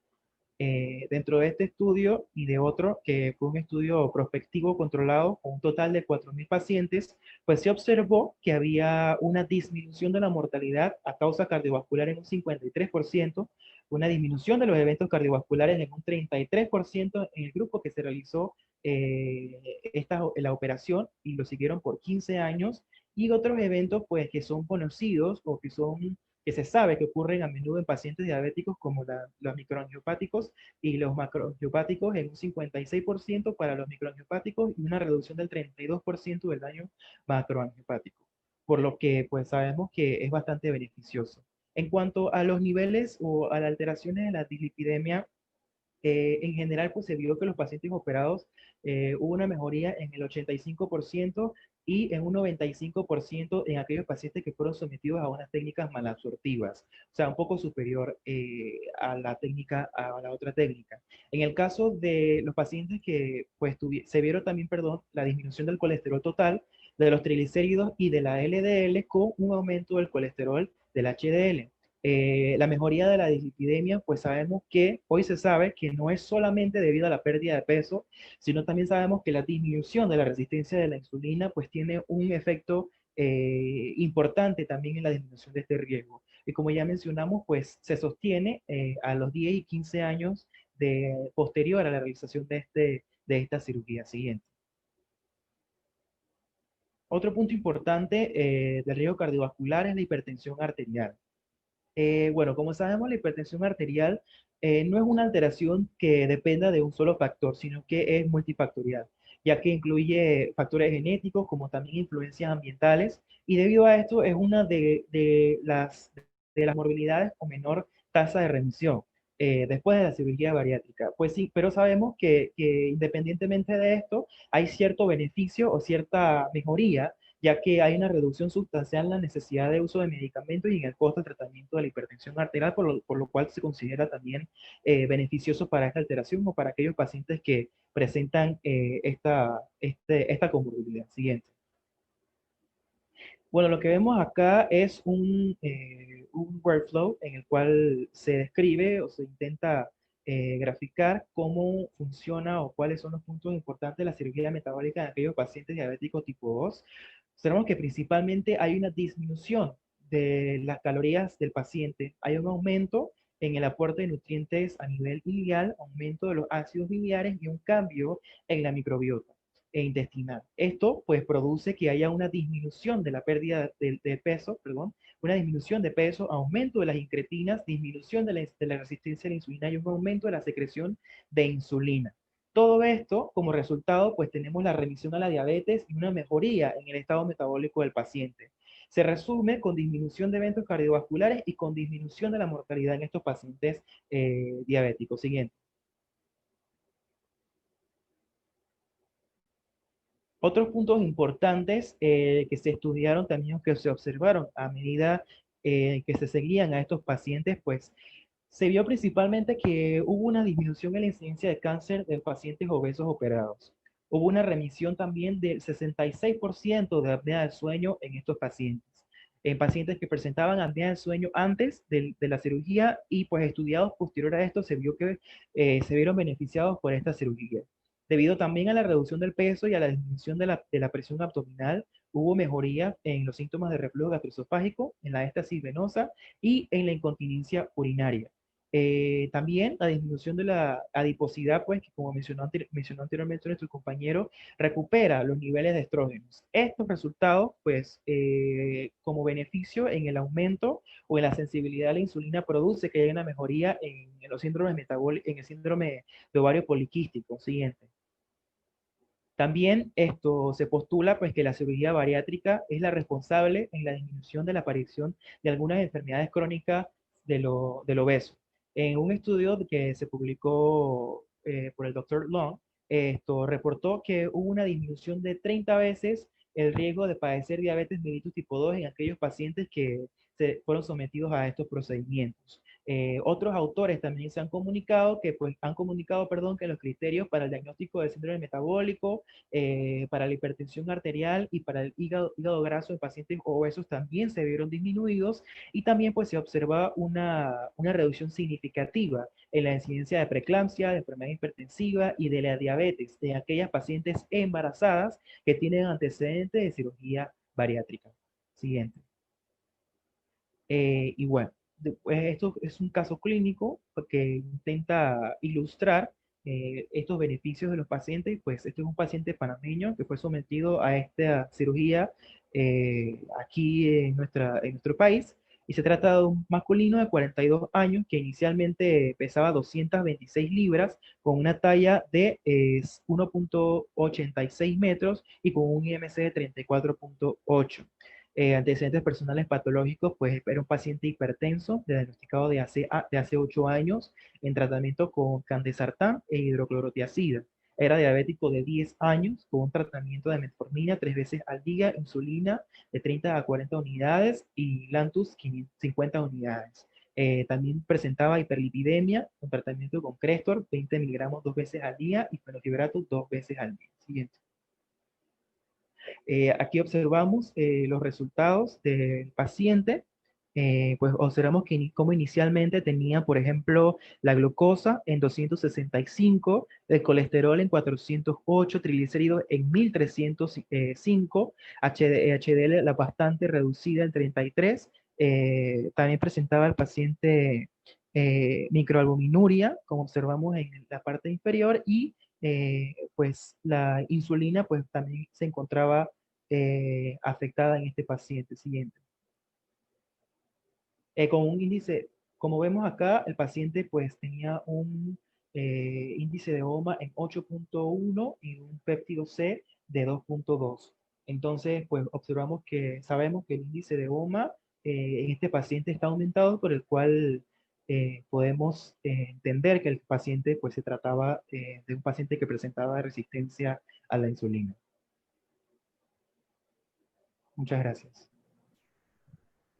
F: Dentro de este estudio y de otro, que fue un estudio prospectivo controlado con un total de 4.000 pacientes, pues se observó que había una disminución de la mortalidad a causa cardiovascular en un 53%, una disminución de los eventos cardiovasculares en un 33% en el grupo que se realizó la operación y lo siguieron por 15 años, y otros eventos pues que son conocidos o que se sabe que ocurren a menudo en pacientes diabéticos como los microangiopáticos y los macroangiopáticos en un 56% para los microangiopáticos y una reducción del 32% del daño macroangiopático, por lo que pues sabemos que es bastante beneficioso. En cuanto a los niveles o a las alteraciones de la dislipidemia, en general, pues se vio que los pacientes operados hubo una mejoría en el 85% y en un 95% en aquellos pacientes que fueron sometidos a unas técnicas malabsortivas, o sea, un poco superior a la técnica, a la otra técnica. En el caso de los pacientes que pues, se vieron también, perdón, la disminución del colesterol total, de los triglicéridos y de la LDL con un aumento del colesterol del HDL. La mejoría de la dislipidemia, pues sabemos que hoy se sabe que no es solamente debido a la pérdida de peso, sino también sabemos que la disminución de la resistencia de la insulina, pues tiene un efecto importante también en la disminución de este riesgo. Y como ya mencionamos, pues se sostiene a los 10 y 15 años posterior a la realización de esta cirugía siguiente. Otro punto importante del riesgo cardiovascular es la hipertensión arterial. Bueno, como sabemos, la hipertensión arterial no es una alteración que dependa de un solo factor, sino que es multifactorial, ya que incluye factores genéticos como también influencias ambientales, y debido a esto es una de las morbilidades con menor tasa de remisión después de la cirugía bariátrica. Pues sí, pero sabemos que independientemente de esto, hay cierto beneficio o cierta mejoría ya que hay una reducción sustancial en la necesidad de uso de medicamentos y en el costo de tratamiento de la hipertensión arterial, por lo cual se considera también beneficioso para esta alteración o para aquellos pacientes que presentan esta comorbilidad. Siguiente. Bueno, lo que vemos acá es un workflow en el cual se describe o se intenta graficar cómo funciona o cuáles son los puntos importantes de la cirugía metabólica en aquellos pacientes diabéticos tipo 2. Observamos que principalmente hay una disminución de las calorías del paciente, hay un aumento en el aporte de nutrientes a nivel biliar, aumento de los ácidos biliares y un cambio en la microbiota intestinal. Esto pues produce que haya una disminución de la pérdida de peso, perdón, una disminución de peso, aumento de las incretinas, disminución de la resistencia a la insulina y un aumento de la secreción de insulina. Todo esto, como resultado, pues tenemos la remisión a la diabetes y una mejoría en el estado metabólico del paciente. Se resume con disminución de eventos cardiovasculares y con disminución de la mortalidad en estos pacientes diabéticos. Siguiente. Otros puntos importantes que se estudiaron también, que se observaron a medida que se seguían a estos pacientes, pues se vio principalmente que hubo una disminución en la incidencia de cáncer de pacientes obesos operados. Hubo una remisión también del 66% de apnea del sueño en estos pacientes. En pacientes que presentaban apnea del sueño antes de la cirugía y pues estudiados posterior a esto se vio que se vieron beneficiados por esta cirugía. Debido también a la reducción del peso y a la disminución de la presión abdominal, hubo mejoría en los síntomas de reflujo gastroesofágico, en la éstasis venosa y en la incontinencia urinaria. También la disminución de la adiposidad, pues, que como mencionó anteriormente nuestro compañero, recupera los niveles de estrógenos. Estos resultados, pues, como beneficio en el aumento o en la sensibilidad a la insulina, produce que haya una mejoría en los síndromes metabólicos, en el síndrome de ovario poliquístico. Siguiente. También esto se postula pues que la cirugía bariátrica es la responsable en la disminución de la aparición de algunas enfermedades crónicas del obeso. En un estudio que se publicó por el Dr. Long, esto reportó que hubo una disminución de 30 veces el riesgo de padecer diabetes mellitus tipo 2 en aquellos pacientes que fueron sometidos a estos procedimientos. Otros autores también se han comunicado perdón, que los criterios para el diagnóstico del síndrome metabólico, para la hipertensión arterial y para el hígado graso en pacientes obesos también se vieron disminuidos y también pues se observa una reducción significativa en la incidencia de preeclampsia, de enfermedad hipertensiva y de la diabetes de aquellas pacientes embarazadas que tienen antecedentes de cirugía bariátrica. Siguiente. Y bueno, esto es un caso clínico que intenta ilustrar estos beneficios de los pacientes. Pues este es un paciente panameño que fue sometido a esta cirugía aquí en nuestro país. Y se trata de un masculino de 42 años que inicialmente pesaba 226 libras con una talla de 1.86 metros y con un IMC de 34.8. antecedentes personales patológicos, pues era un paciente hipertenso, diagnosticado de hace 8 años, en tratamiento con candesartán e hidroclorotiazida. Era diabético de 10 años, con un tratamiento de metformina 3 veces al día, insulina de 30 a 40 unidades y Lantus 50 unidades. También presentaba hiperlipidemia, con tratamiento con Crestor, 20 miligramos 2 veces al día, y fenofibrato 2 veces al día. Siguiente. Aquí observamos los resultados del paciente. Pues observamos que como inicialmente tenía, por ejemplo, la glucosa en 265, el colesterol en 408, triglicéridos en 1305, HDL la bastante reducida en 33. También presentaba el paciente microalbuminuria, como observamos en la parte inferior, y pues la insulina pues también se encontraba afectada en este paciente. Siguiente. Con un índice, como vemos acá, el paciente pues tenía un índice de OMA en 8.1 y un péptido C de 2.2. Entonces, pues observamos que sabemos que el índice de OMA en este paciente está aumentado, por el cual podemos entender que el paciente pues se trataba de un paciente que presentaba resistencia a la insulina. Muchas gracias.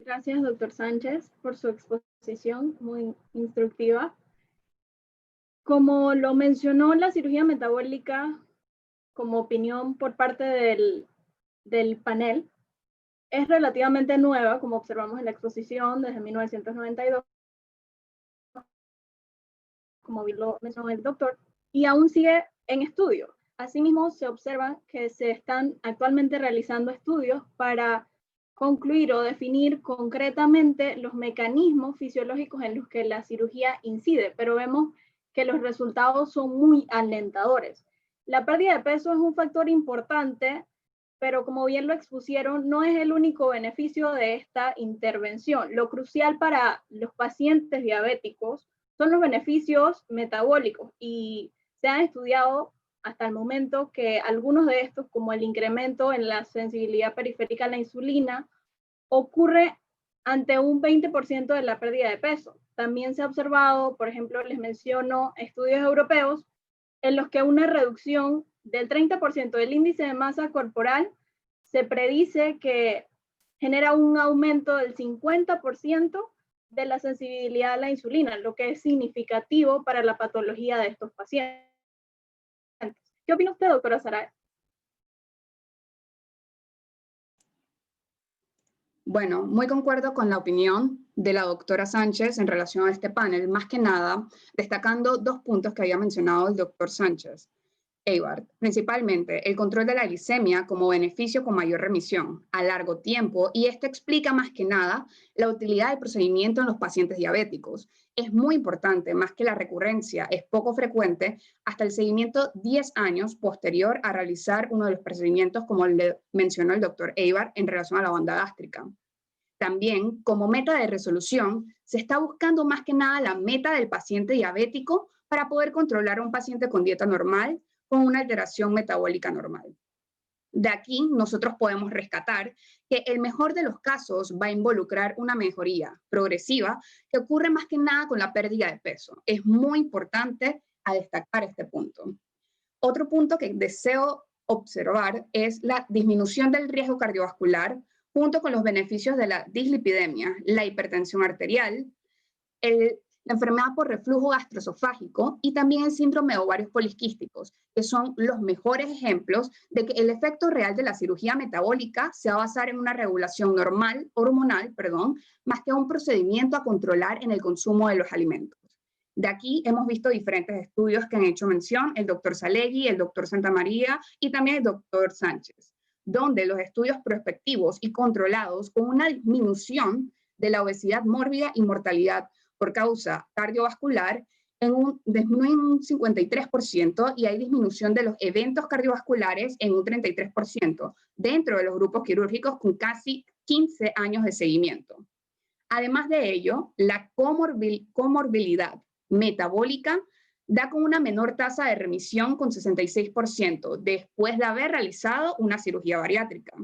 D: Gracias, doctor Sánchez, por su exposición muy instructiva. Como lo mencionó, la cirugía metabólica, como opinión por parte del panel, es relativamente nueva, como observamos en la exposición, desde 1992, como bien lo mencionó el doctor, y aún sigue en estudio. Asimismo, se observa que se están actualmente realizando estudios para concluir o definir concretamente los mecanismos fisiológicos en los que la cirugía incide, pero vemos que los resultados son muy alentadores. La pérdida de peso es un factor importante, pero como bien lo expusieron, no es el único beneficio de esta intervención. Lo crucial para los pacientes diabéticos son los beneficios metabólicos, y se han estudiado hasta el momento que algunos de estos, como el incremento en la sensibilidad periférica a la insulina, ocurre ante un 20% de la pérdida de peso. También se ha observado, por ejemplo, les menciono estudios europeos en los que una reducción del 30% del índice de masa corporal se predice que genera un aumento del 50% de la sensibilidad a la insulina, lo que es significativo para la patología de estos pacientes. ¿Qué opina usted, doctora Saray?
B: Bueno, muy concuerdo con la opinión de la doctora Sánchez en relación a este panel, más que nada destacando 2 puntos que había mencionado el doctor Sánchez. Eibart, principalmente el control de la glicemia como beneficio con mayor remisión a largo tiempo, y esto explica más que nada la utilidad del procedimiento en los pacientes diabéticos. Es muy importante, más que la recurrencia es poco frecuente, hasta el seguimiento 10 años posterior a realizar uno de los procedimientos, como le mencionó el doctor Eibart, en relación a la banda gástrica. También, como meta de resolución, se está buscando más que nada la meta del paciente diabético para poder controlar a un paciente con dieta normal, con una alteración metabólica normal. De aquí nosotros podemos rescatar que el mejor de los casos va a involucrar una mejoría progresiva que ocurre más que nada con la pérdida de peso. Es muy importante a destacar este punto. Otro punto que deseo observar es la disminución del riesgo cardiovascular junto con los beneficios de la dislipidemia, la hipertensión arterial, la enfermedad por reflujo gastroesofágico y también el síndrome de ovarios poliquísticos, que son los mejores ejemplos de que el efecto real de la cirugía metabólica se va a basar en una regulación hormonal, más que un procedimiento a controlar en el consumo de los alimentos. De aquí hemos visto diferentes estudios que han hecho mención el doctor Salegui, el doctor Santamaría y también el doctor Sánchez, donde los estudios prospectivos y controlados con una disminución de la obesidad mórbida y mortalidad por causa cardiovascular disminuyen un 53%, y hay disminución de los eventos cardiovasculares en un 33% dentro de los grupos quirúrgicos con casi 15 años de seguimiento. Además de ello, la comorbilidad metabólica da con una menor tasa de remisión con 66% después de haber realizado una cirugía bariátrica.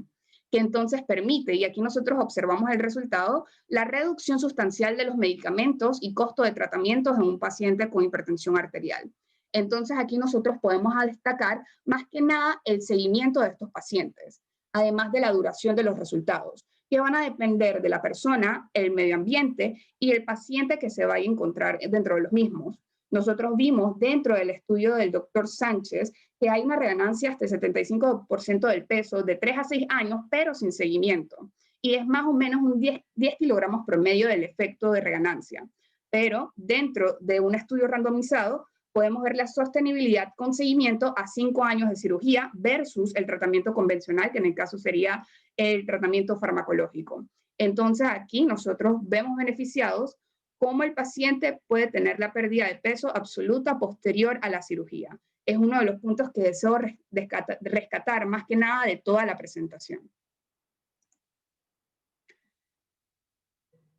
B: que entonces permite, y aquí nosotros observamos el resultado, la reducción sustancial de los medicamentos y costo de tratamientos en un paciente con hipertensión arterial. Entonces aquí nosotros podemos destacar más que nada el seguimiento de estos pacientes, además de la duración de los resultados, que van a depender de la persona, el medio ambiente y el paciente que se vaya a encontrar dentro de los mismos. Nosotros vimos dentro del estudio del doctor Sánchez que hay una reganancia hasta el 75% del peso de 3 a 6 años, pero sin seguimiento. Y es más o menos un 10 kilogramos promedio del efecto de reganancia. Pero dentro de un estudio randomizado, podemos ver la sostenibilidad con seguimiento a 5 años de cirugía versus el tratamiento convencional, que en el caso sería el tratamiento farmacológico. Entonces aquí nosotros vemos beneficiados cómo el paciente puede tener la pérdida de peso absoluta posterior a la cirugía. Es uno de los puntos que deseo rescatar más que nada de toda la presentación.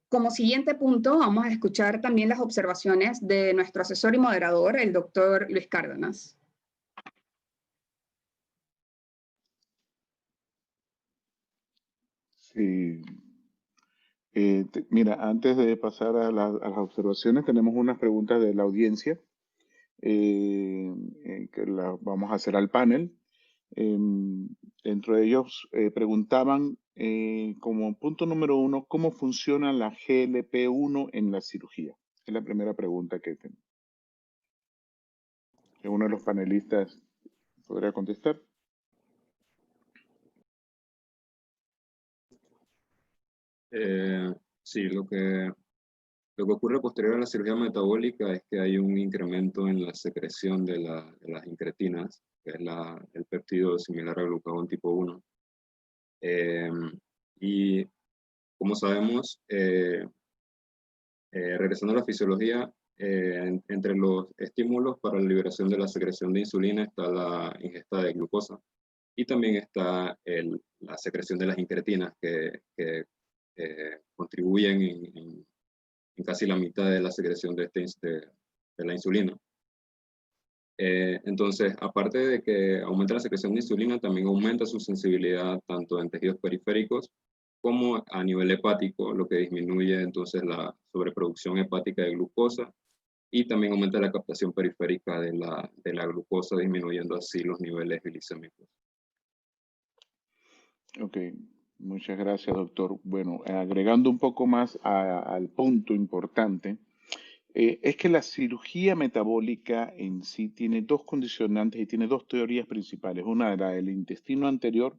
B: Como siguiente punto, vamos a escuchar también las observaciones de nuestro asesor y moderador, el doctor Luis Cárdenas.
A: Sí. Mira, antes de pasar a las observaciones, tenemos unas preguntas de la audiencia que las vamos a hacer al panel. Dentro de ellos preguntaban como punto número 1, ¿cómo funciona la GLP-1 en la cirugía? Es la primera pregunta que tengo. ¿Uno de los panelistas podría contestar?
E: Sí, lo que ocurre posterior a la cirugía metabólica es que hay un incremento en la secreción de las incretinas, que es el péptido similar al glucagón tipo 1. Y como sabemos, regresando a la fisiología, entre los estímulos para la liberación de la secreción de insulina está la ingesta de glucosa y también está la secreción de las incretinas que contribuyen en casi la mitad de la secreción de la insulina. Entonces, aparte de que aumenta la secreción de insulina, también aumenta su sensibilidad tanto en tejidos periféricos como a nivel hepático, lo que disminuye entonces la sobreproducción hepática de glucosa y también aumenta la captación periférica de la glucosa, disminuyendo así los niveles glicémicos.
A: Ok, muchas gracias, doctor. Bueno, agregando un poco más al punto importante, es que la cirugía metabólica en sí tiene dos condicionantes y tiene dos teorías principales. Una, la del intestino anterior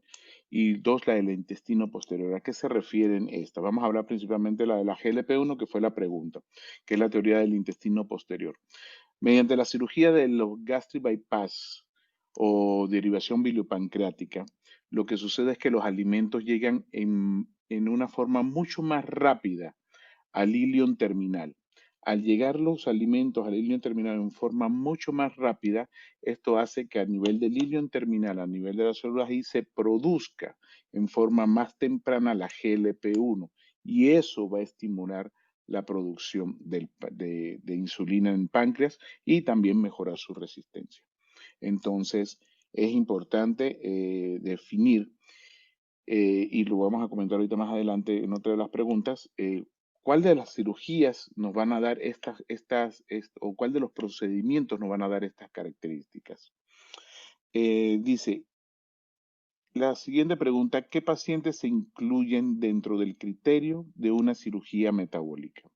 A: y dos, la del intestino posterior. ¿A qué se refieren estas? Vamos a hablar principalmente de la de la GLP-1, que fue la pregunta, que es la teoría del intestino posterior. Mediante la cirugía de los gastric bypass o derivación biliopancreática, lo que sucede es que los alimentos llegan en una forma mucho más rápida al ilion terminal. Al llegar los alimentos al ilion terminal en forma mucho más rápida, esto hace que a nivel del ilion terminal, a nivel de las células ahí, se produzca en forma más temprana la GLP-1 y eso va a estimular la producción de insulina en páncreas y también mejorar su resistencia. Entonces, es importante definir, y lo vamos a comentar ahorita más adelante en otra de las preguntas, ¿cuál de las cirugías nos van a dar o cuál de los procedimientos nos van a dar estas características? Dice, la siguiente pregunta, ¿qué pacientes se incluyen dentro del criterio de una cirugía metabólica?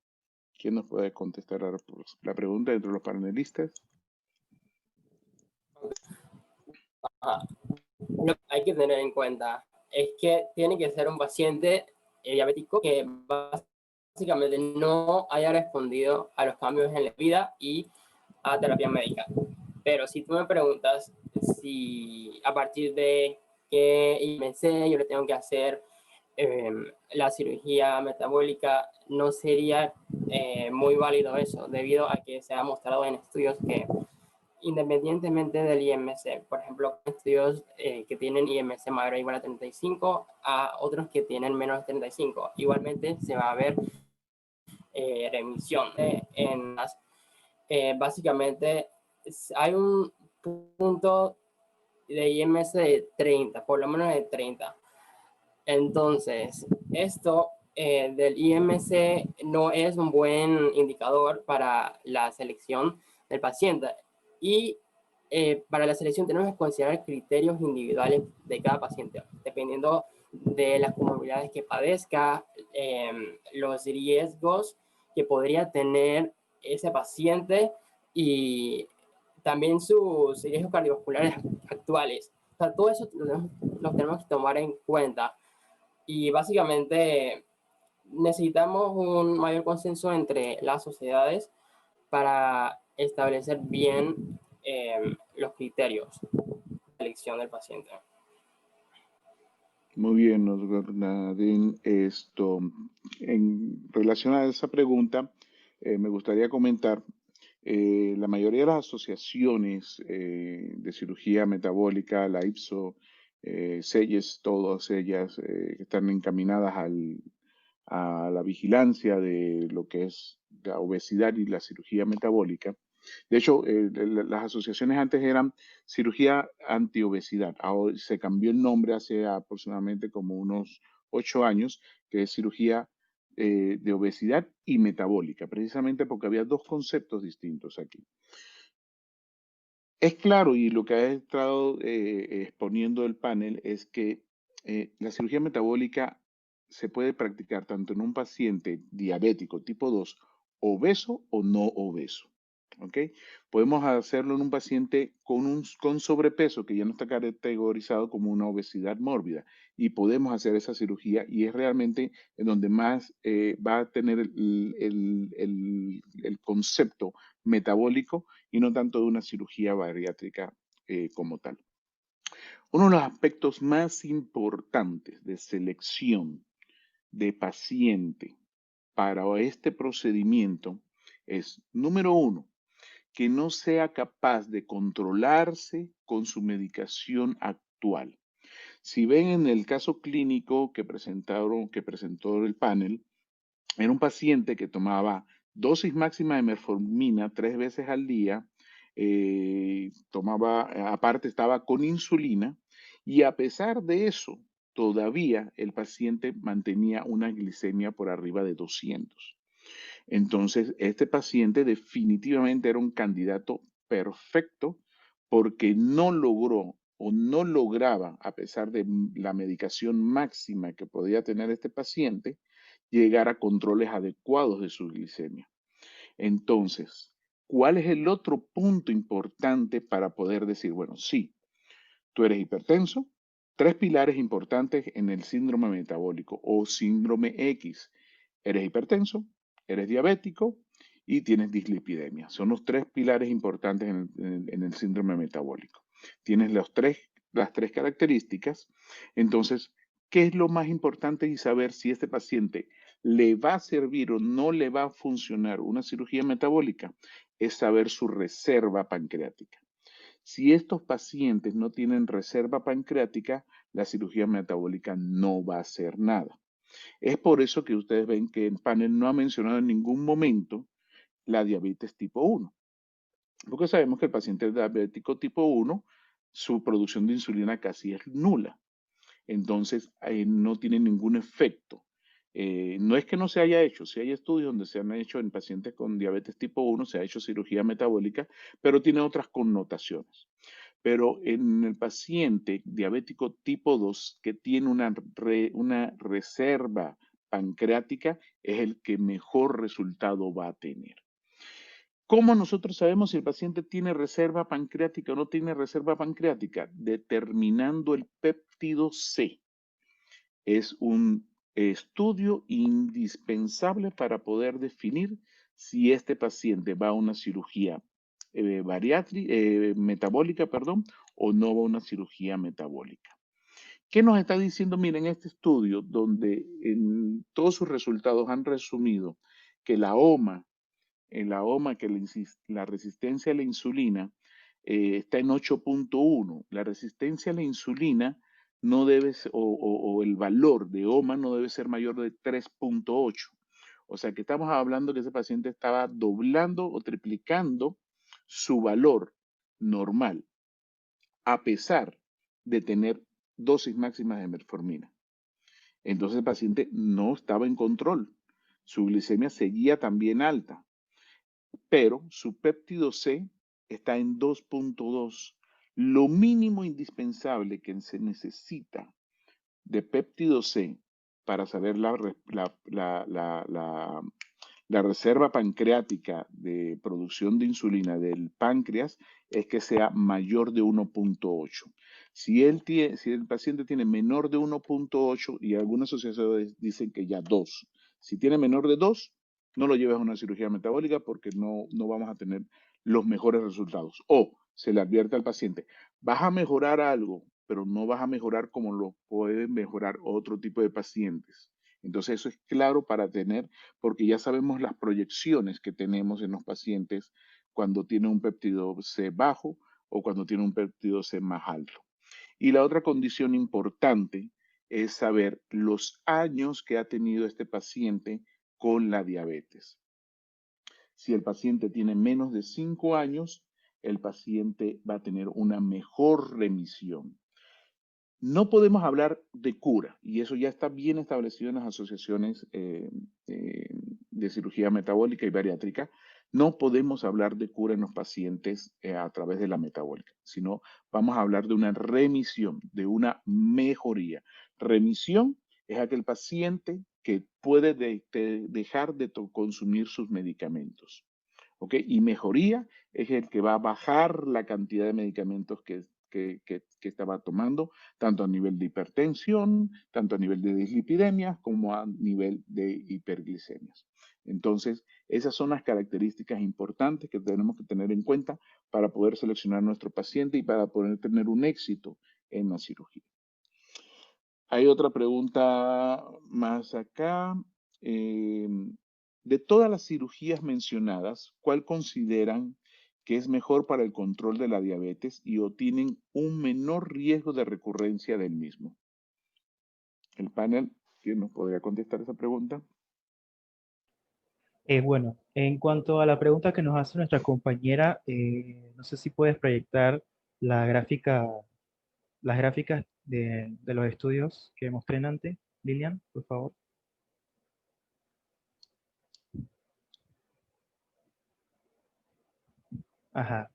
A: ¿Quién nos puede contestar la pregunta dentro de los panelistas?
C: Lo que hay que tener en cuenta es que tiene que ser un paciente diabético que básicamente no haya respondido a los cambios en la vida y a terapia médica. Pero si tú me preguntas si a partir de qué IMC yo le tengo que hacer la cirugía metabólica, no sería muy válido eso, debido a que se ha mostrado en estudios que independientemente del IMC, por ejemplo, estudios que tienen IMC mayor o igual a 35 a otros que tienen menos de 35. Igualmente se va a ver remisión en las... básicamente hay un punto de IMC de 30, por lo menos de 30. Entonces, esto del IMC no es un buen indicador para la selección del paciente. Y para la selección tenemos que considerar criterios individuales de cada paciente, dependiendo de las comorbilidades que padezca, los riesgos que podría tener ese paciente y también sus riesgos cardiovasculares actuales. O sea, todo eso lo tenemos que tomar en cuenta. Y básicamente necesitamos un mayor consenso entre las sociedades para establecer bien los criterios de elección del paciente.
A: Muy bien, doctor Nadine. En relación a esa pregunta, me gustaría comentar, la mayoría de las asociaciones de cirugía metabólica, la IPSO, SEYES, todas ellas que están encaminadas a la vigilancia de lo que es la obesidad y la cirugía metabólica. De hecho, las asociaciones antes eran cirugía antiobesidad. Ahora se cambió el nombre hace aproximadamente como unos 8 años, que es cirugía de obesidad y metabólica, precisamente porque había dos conceptos distintos aquí. Es claro, y lo que ha estado exponiendo el panel es que la cirugía metabólica se puede practicar tanto en un paciente diabético tipo 2, obeso o no obeso. ¿Ok? Podemos hacerlo en un paciente con sobrepeso que ya no está categorizado como una obesidad mórbida y podemos hacer esa cirugía y es realmente en donde más va a tener el concepto metabólico y no tanto de una cirugía bariátrica como tal. Uno de los aspectos más importantes de selección de paciente para este procedimiento es, número uno, que no sea capaz de controlarse con su medicación actual. Si ven en el caso clínico que presentó el panel, era un paciente que tomaba dosis máxima de metformina 3 veces al día, aparte estaba con insulina, y a pesar de eso, todavía el paciente mantenía una glicemia por arriba de 200. Entonces, este paciente definitivamente era un candidato perfecto porque no logró o no lograba, a pesar de la medicación máxima que podía tener este paciente, llegar a controles adecuados de su glicemia. Entonces, ¿cuál es el otro punto importante para poder decir, bueno, sí, tú eres hipertenso? Tres pilares importantes en el síndrome metabólico o síndrome X. Eres hipertenso, eres diabético y tienes dislipidemia. Son los tres pilares importantes en el síndrome metabólico. Tienes las tres características. Entonces, ¿qué es lo más importante y saber si este paciente le va a servir o no le va a funcionar una cirugía metabólica? Es saber su reserva pancreática. Si estos pacientes no tienen reserva pancreática, la cirugía metabólica no va a hacer nada. Es por eso que ustedes ven que el panel no ha mencionado en ningún momento la diabetes tipo 1. Porque sabemos que el paciente diabético tipo 1, su producción de insulina casi es nula. Entonces, no tiene ningún efecto. No es que no se haya hecho, sí hay estudios donde se han hecho en pacientes con diabetes tipo 1, se ha hecho cirugía metabólica, pero tiene otras connotaciones. Pero en el paciente diabético tipo 2 que tiene una reserva pancreática es el que mejor resultado va a tener. ¿Cómo nosotros sabemos si el paciente tiene reserva pancreática o no tiene reserva pancreática? Determinando el péptido C. Es un estudio indispensable para poder definir si este paciente va a una cirugía metabólica, o no va a una cirugía metabólica. ¿Qué nos está diciendo? Miren, este estudio donde en todos sus resultados han resumido que la OMA, la resistencia a la insulina está en 8.1. La resistencia a la insulina no debe ser, o el valor de OMA no debe ser mayor de 3.8. O sea que estamos hablando que ese paciente estaba doblando o triplicando su valor normal, a pesar de tener dosis máximas de metformina. Entonces el paciente no estaba en control. Su glicemia seguía también alta, pero su péptido C está en 2.2. Lo mínimo indispensable que se necesita de péptido C para saber la reserva pancreática de producción de insulina del páncreas es que sea mayor de 1.8. Si el paciente tiene menor de 1.8 y algunas asociaciones dicen que ya 2. Si tiene menor de 2, no lo lleves a una cirugía metabólica porque no vamos a tener los mejores resultados. O se le advierte al paciente, vas a mejorar algo, pero no vas a mejorar como lo pueden mejorar otro tipo de pacientes. Entonces eso es claro para tener, porque ya sabemos las proyecciones que tenemos en los pacientes cuando tienen un péptido C bajo o cuando tienen un péptido C más alto. Y la otra condición importante es saber los años que ha tenido este paciente con la diabetes. Si el paciente tiene menos de 5 años, el paciente va a tener una mejor remisión. No podemos hablar de cura, y eso ya está bien establecido en las asociaciones de cirugía metabólica y bariátrica. No podemos hablar de cura en los pacientes a través de la metabólica, sino vamos a hablar de una remisión, de una mejoría. Remisión es aquel paciente que puede dejar de consumir sus medicamentos. ¿Ok? Y mejoría es el que va a bajar la cantidad de medicamentos que estaba tomando, tanto a nivel de hipertensión, tanto a nivel de dislipidemias, como a nivel de hiperglicemias. Entonces, esas son las características importantes que tenemos que tener en cuenta para poder seleccionar a nuestro paciente y para poder tener un éxito en la cirugía. Hay otra pregunta más acá. De todas las cirugías mencionadas, ¿cuál consideran que es mejor para el control de la diabetes y o tienen un menor riesgo de recurrencia del mismo? El panel, ¿quién nos podría contestar esa pregunta?
F: Bueno, en cuanto a la pregunta que nos hace nuestra compañera, no sé si puedes proyectar la gráfica, las gráficas de los estudios que mostré antes, Lilian, por favor. Ajá.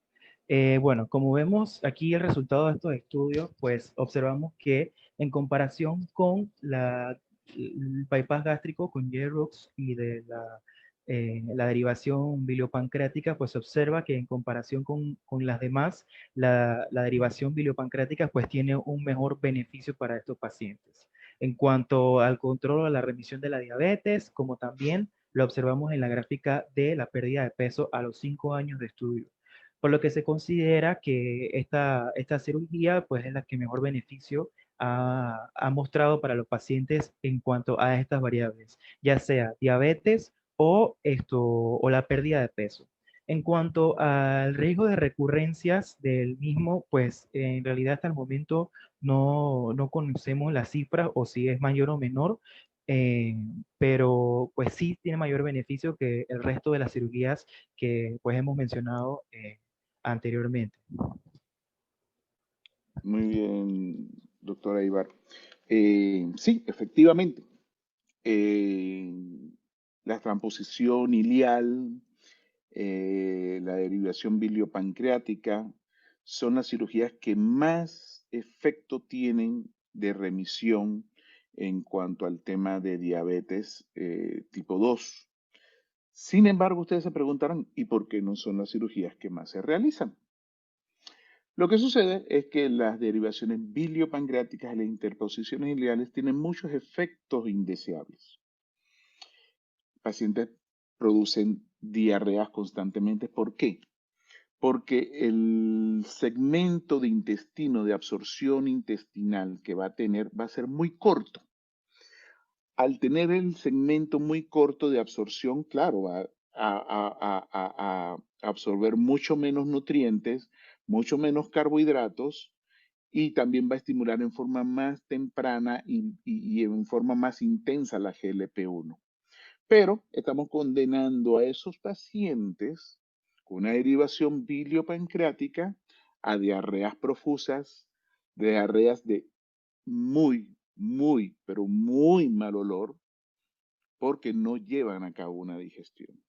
F: Bueno, como vemos aquí el resultado de estos estudios, pues observamos que en comparación con el bypass gástrico con J-Rux y de la derivación biliopancreática, pues se observa que en comparación con las demás, la derivación biliopancreática pues tiene un mejor beneficio para estos pacientes. En cuanto al control o la remisión de la diabetes, como también lo observamos en la gráfica de la pérdida de peso a los 5 años de estudio, por lo que se considera que esta cirugía pues, es la que mejor beneficio ha mostrado para los pacientes en cuanto a estas variables, ya sea diabetes o la pérdida de peso. En cuanto al riesgo de recurrencias del mismo, pues en realidad hasta el momento no conocemos la cifra o si es mayor o menor, pero pues sí tiene mayor beneficio que el resto de las cirugías que pues hemos mencionado anteriormente.
A: Muy bien, doctora Ibar. Sí, efectivamente. La transposición ileal, la derivación biliopancreática, son las cirugías que más efecto tienen de remisión en cuanto al tema de diabetes tipo 2. Sin embargo, ustedes se preguntarán, ¿y por qué no son las cirugías que más se realizan? Lo que sucede es que las derivaciones biliopancreáticas y las interposiciones ileales tienen muchos efectos indeseables. Pacientes producen diarreas constantemente. ¿Por qué? Porque el segmento de intestino, de absorción intestinal que va a tener, va a ser muy corto. Al tener el segmento muy corto de absorción, claro, va a absorber mucho menos nutrientes, mucho menos carbohidratos y también va a estimular en forma más temprana y en forma más intensa la GLP-1. Pero estamos condenando a esos pacientes con una derivación biliopancreática a diarreas profusas, diarreas de muy muy, pero muy mal olor porque no llevan a cabo una digestión.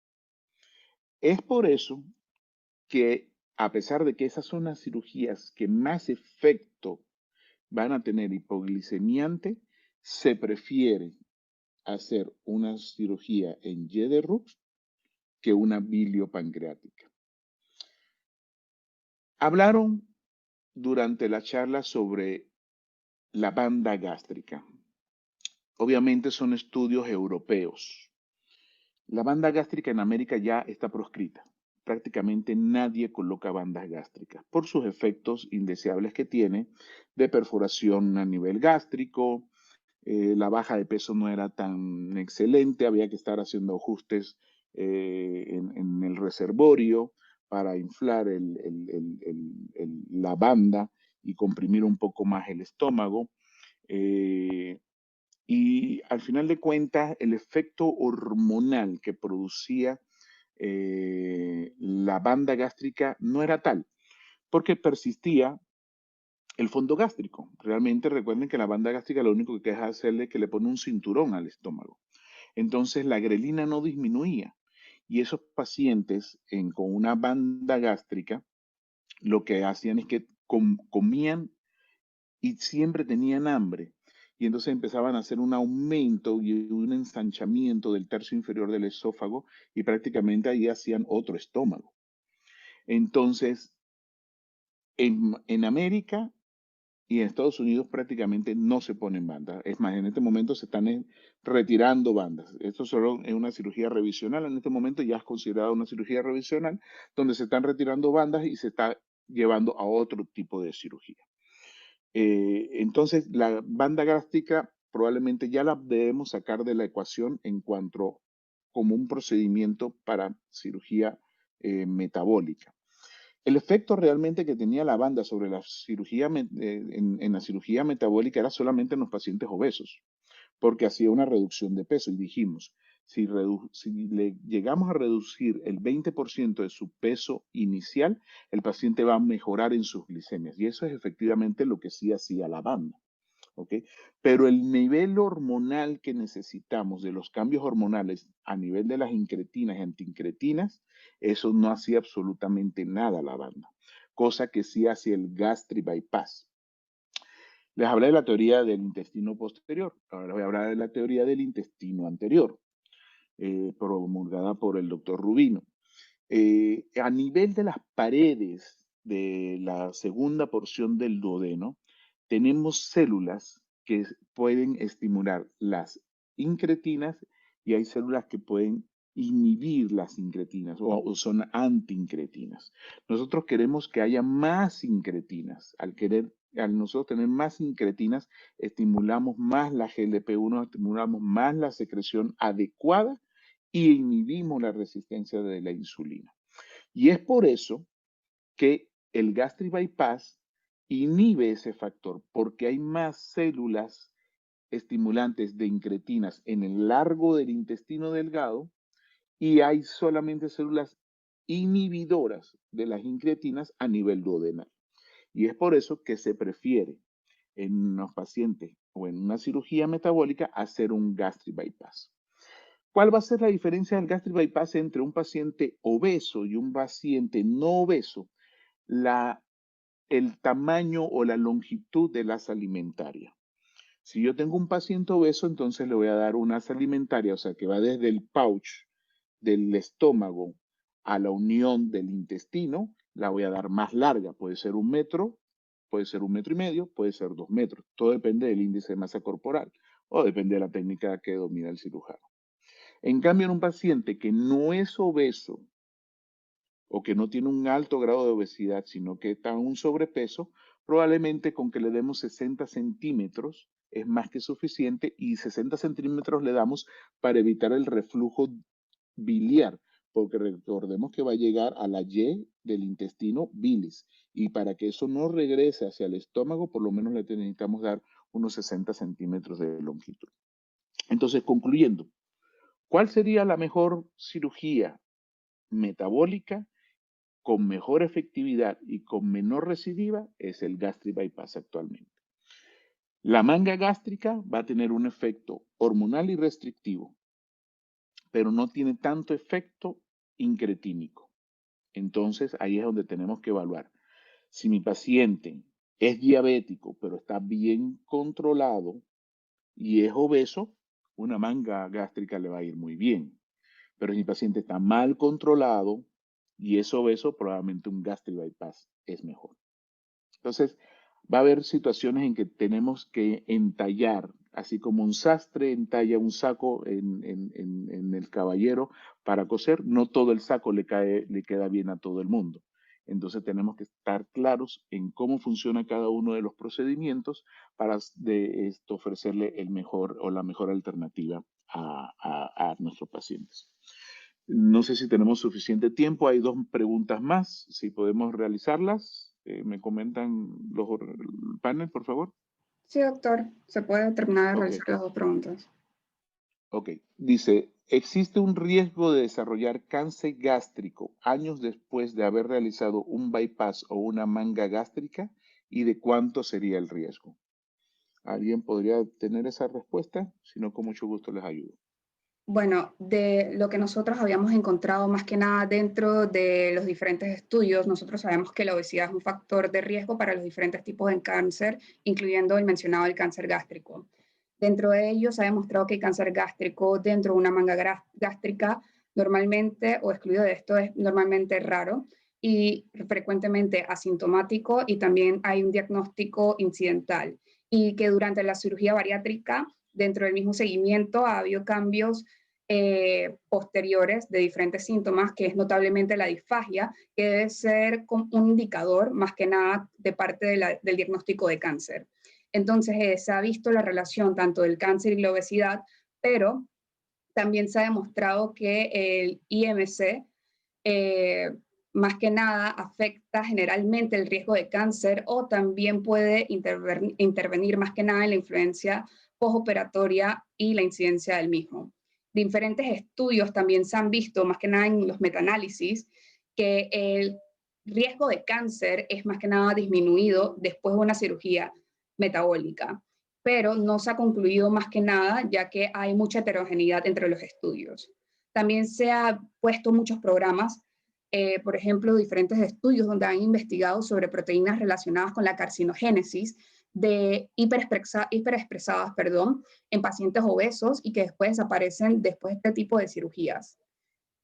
A: Es por eso que, a pesar de que esas son las cirugías que más efecto van a tener hipoglicemiante, se prefiere hacer una cirugía en Y de Roux que una biliopancreática. Hablaron durante la charla sobre la banda gástrica. Obviamente son estudios europeos. La banda gástrica en América ya está proscrita. Prácticamente nadie coloca bandas gástricas por sus efectos indeseables que tiene de perforación a nivel gástrico. La baja de peso no era tan excelente, había que estar haciendo ajustes en el reservorio para inflar la banda y comprimir un poco más el estómago. Y al final de cuentas, el efecto hormonal que producía la banda gástrica no era tal, porque persistía el fondo gástrico. Realmente recuerden que la banda gástrica lo único que es hacerle que le pone un cinturón al estómago. Entonces la grelina no disminuía. Y esos pacientes con una banda gástrica lo que hacían es que comían y siempre tenían hambre. Y entonces empezaban a hacer un aumento y un ensanchamiento del tercio inferior del esófago y prácticamente ahí hacían otro estómago. Entonces, en América y en Estados Unidos prácticamente no se ponen bandas. Es más, en este momento se están retirando bandas. Esto solo es una cirugía revisional. En este momento ya es considerada una cirugía revisional donde se están retirando bandas y se está llevando a otro tipo de cirugía. Entonces, la banda gástrica probablemente ya la debemos sacar de la ecuación en cuanto como un procedimiento para cirugía metabólica. El efecto realmente que tenía la banda sobre la cirugía, en la cirugía metabólica era solamente en los pacientes obesos, porque hacía una reducción de peso y dijimos, si le llegamos a reducir el 20% de su peso inicial, el paciente va a mejorar en sus glicemias. Y eso es efectivamente lo que sí hacía la banda. ¿Okay? Pero el nivel hormonal que necesitamos de los cambios hormonales a nivel de las incretinas y antiincretinas, eso no hacía absolutamente nada la banda. Cosa que sí hacía el gastric bypass. Les hablé de la teoría del intestino posterior. Ahora voy a hablar de la teoría del intestino anterior, promulgada por el doctor Rubino. A nivel de las paredes de la segunda porción del duodeno, tenemos células que pueden estimular las incretinas y hay células que pueden inhibir las incretinas o son antiincretinas. Nosotros queremos que haya más incretinas. Al nosotros tener más incretinas, estimulamos más la GLP-1, estimulamos más la secreción adecuada y inhibimos la resistencia de la insulina. Y es por eso que el gastric bypass inhibe ese factor, porque hay más células estimulantes de incretinas en el largo del intestino delgado y hay solamente células inhibidoras de las incretinas a nivel duodenal. Y es por eso que se prefiere en los pacientes o en una cirugía metabólica hacer un gastric bypass. ¿Cuál va a ser la diferencia del gastric bypass entre un paciente obeso y un paciente no obeso? El tamaño o la longitud de las alimentarias. Si yo tengo un paciente obeso, entonces le voy a dar unas alimentarias, o sea, que va desde el pouch del estómago a la unión del intestino, la voy a dar más larga. Puede ser 1 metro, puede ser 1,5 metros, puede ser 2 metros. Todo depende del índice de masa corporal o depende de la técnica que domina el cirujano. En cambio, en un paciente que no es obeso o que no tiene un alto grado de obesidad, sino que está en un sobrepeso, probablemente con que le demos 60 centímetros es más que suficiente y 60 centímetros le damos para evitar el reflujo biliar, porque recordemos que va a llegar a la Y del intestino bilis y para que eso no regrese hacia el estómago, por lo menos le necesitamos dar unos 60 centímetros de longitud. Entonces, concluyendo, ¿cuál sería la mejor cirugía metabólica con mejor efectividad y con menor recidiva? Es el gastric bypass actualmente. La manga gástrica va a tener un efecto hormonal y restrictivo, pero no tiene tanto efecto incretínico. Entonces, ahí es donde tenemos que evaluar. Si mi paciente es diabético, pero está bien controlado y es obeso, una manga gástrica le va a ir muy bien. Pero si mi paciente está mal controlado y es obeso, probablemente un gastric bypass es mejor. Entonces, va a haber situaciones en que tenemos que entallar, así como un sastre entalla un saco en el caballero para coser, no todo el saco le queda bien a todo el mundo. Entonces tenemos que estar claros en cómo funciona cada uno de los procedimientos para ofrecerle el mejor o la mejor alternativa a nuestros pacientes. No sé si tenemos suficiente tiempo. Hay 2 preguntas más. Si podemos realizarlas, me comentan el panel, por favor.
B: Sí, doctor. Se puede terminar de
A: Ok.
B: realizar las 2 preguntas.
A: Ok. Dice, ¿existe un riesgo de desarrollar cáncer gástrico años después de haber realizado un bypass o una manga gástrica? ¿Y de cuánto sería el riesgo? ¿Alguien podría tener esa respuesta? Si no, con mucho gusto les ayudo.
B: Bueno, de lo que nosotros habíamos encontrado más que nada dentro de los diferentes estudios, nosotros sabemos que la obesidad es un factor de riesgo para los diferentes tipos de cáncer, incluyendo el mencionado el cáncer gástrico. Dentro de ellos se ha demostrado que el cáncer gástrico dentro de una manga gástrica normalmente, o excluido de esto, es normalmente raro y frecuentemente asintomático, y también hay un diagnóstico incidental, y que durante la cirugía bariátrica, dentro del mismo seguimiento, ha habido cambios posteriores de diferentes síntomas, que es notablemente la disfagia, que debe ser un indicador más que nada de parte del diagnóstico de cáncer. Entonces, se ha visto la relación tanto del cáncer y la obesidad, pero también se ha demostrado que el IMC más que nada afecta generalmente el riesgo de cáncer, o también puede intervenir más que nada en la influencia postoperatoria y la incidencia del mismo. Diferentes estudios también se han visto, más que nada en los metaanálisis, que el riesgo de cáncer es más que nada disminuido después de una cirugía metabólica, pero no se ha concluido más que nada, ya que hay mucha heterogeneidad entre los estudios. También se han puesto muchos programas, por ejemplo, diferentes estudios donde han investigado sobre proteínas relacionadas con la carcinogénesis hiperexpresadas en pacientes obesos, y que después desaparecen después de este tipo de cirugías.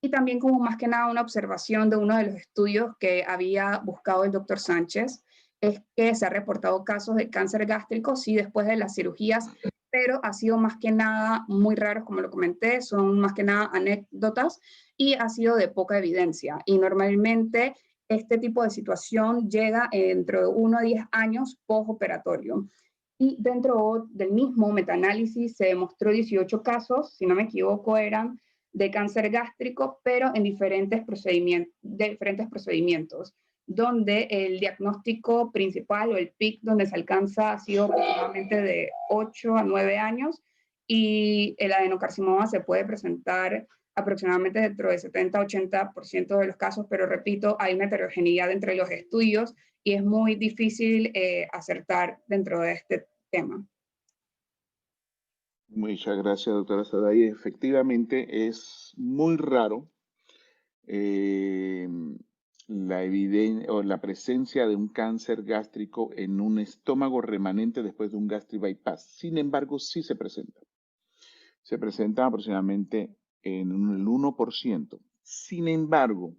B: Y también, como más que nada una observación de uno de los estudios que había buscado el doctor Sánchez, es que se ha reportado casos de cáncer gástrico, sí, después de las cirugías, pero ha sido más que nada muy raros, como lo comenté, son más que nada anécdotas, y ha sido de poca evidencia. Y normalmente este tipo de situación llega dentro de 1 a 10 años postoperatorio. Y dentro del mismo metaanálisis se demostró 18 casos, si no me equivoco, eran de cáncer gástrico, pero en diferentes procedimientos, donde el diagnóstico principal o el PIC donde se alcanza ha sido aproximadamente de 8 a 9 años, y el adenocarcinoma se puede presentar aproximadamente dentro de 70-80% de los casos, pero repito, hay una heterogeneidad entre los estudios y es muy difícil acertar dentro de este tema.
A: Muchas gracias, doctora Saday. Efectivamente, es muy raro la presencia de un cáncer gástrico en un estómago remanente después de un gastric bypass. Sin embargo, sí se presenta. Se presenta aproximadamente en el 1%. Sin embargo,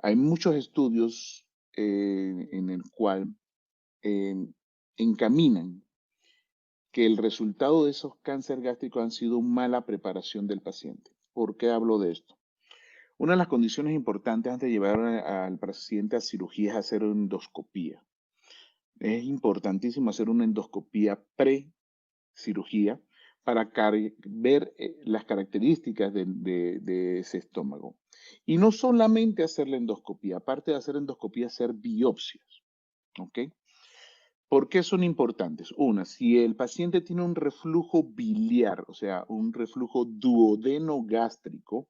A: hay muchos estudios en el cual encaminan que el resultado de esos cáncer gástricos han sido mala preparación del paciente. ¿Por qué hablo de esto? Una de las condiciones importantes antes de llevar al paciente a cirugía es hacer una endoscopía. Es importantísimo hacer una endoscopía pre-cirugía para ver las características de ese estómago. Y no solamente hacer la endoscopía, aparte de hacer endoscopía, hacer biopsias. ¿Ok? ¿Por qué son importantes? Una, si el paciente tiene un reflujo biliar, o sea, un reflujo duodenogástrico,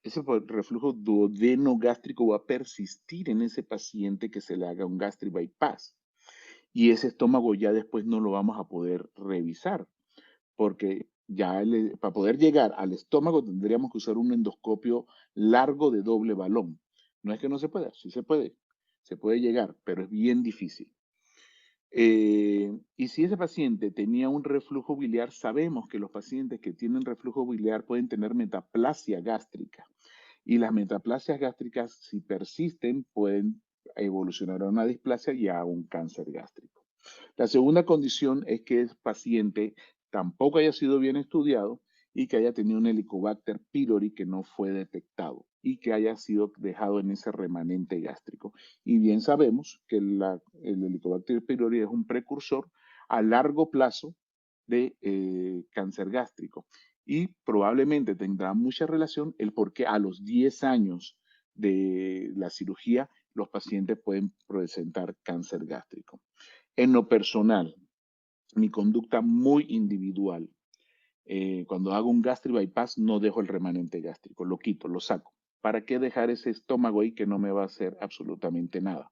A: ese reflujo duodenogástrico va a persistir en ese paciente que se le haga un gastric bypass. y ese estómago ya después no lo vamos a poder revisar, porque ya para poder llegar al estómago tendríamos que usar un endoscopio largo de doble balón. No es que no se pueda, sí se puede llegar, pero es bien difícil. Y si ese paciente tenía un reflujo biliar, sabemos que los pacientes que tienen reflujo biliar pueden tener metaplasia gástrica. Y las metaplasias gástricas, si persisten, pueden evolucionar a una displasia y a un cáncer gástrico. La segunda condición es que el paciente tampoco haya sido bien estudiado y que haya tenido un Helicobacter pylori que no fue detectado y que haya sido dejado en ese remanente gástrico. Y bien sabemos que el Helicobacter pylori es un precursor a largo plazo de cáncer gástrico y probablemente tendrá mucha relación el por qué a los 10 años de la cirugía los pacientes pueden presentar cáncer gástrico. En lo personal, mi conducta muy individual, cuando hago un gastric bypass no dejo el remanente gástrico, lo quito, lo saco. ¿Para qué dejar ese estómago ahí que no me va a hacer absolutamente nada?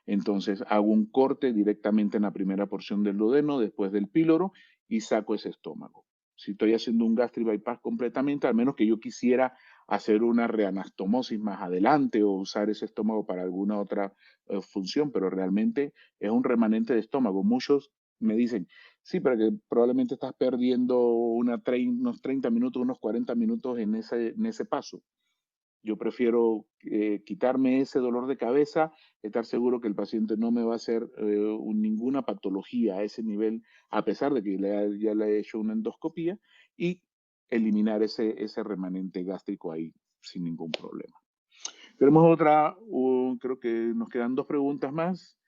A: Entonces hago un corte directamente en la primera porción del duodeno, después del píloro, y saco ese estómago. Si estoy haciendo un gastric bypass completamente, al menos que yo quisiera hacer una reanastomosis más adelante o usar ese estómago para alguna otra función, pero realmente es un remanente de estómago. Muchos me dicen, sí, pero que probablemente estás perdiendo unos 30 minutos, unos 40 minutos en ese paso. Yo prefiero quitarme ese dolor de cabeza, estar seguro que el paciente no me va a hacer ninguna patología a ese nivel, a pesar de que ya le he hecho una endoscopía, y eliminar ese remanente gástrico ahí sin ningún problema. Tenemos otra, creo que nos quedan 2 preguntas más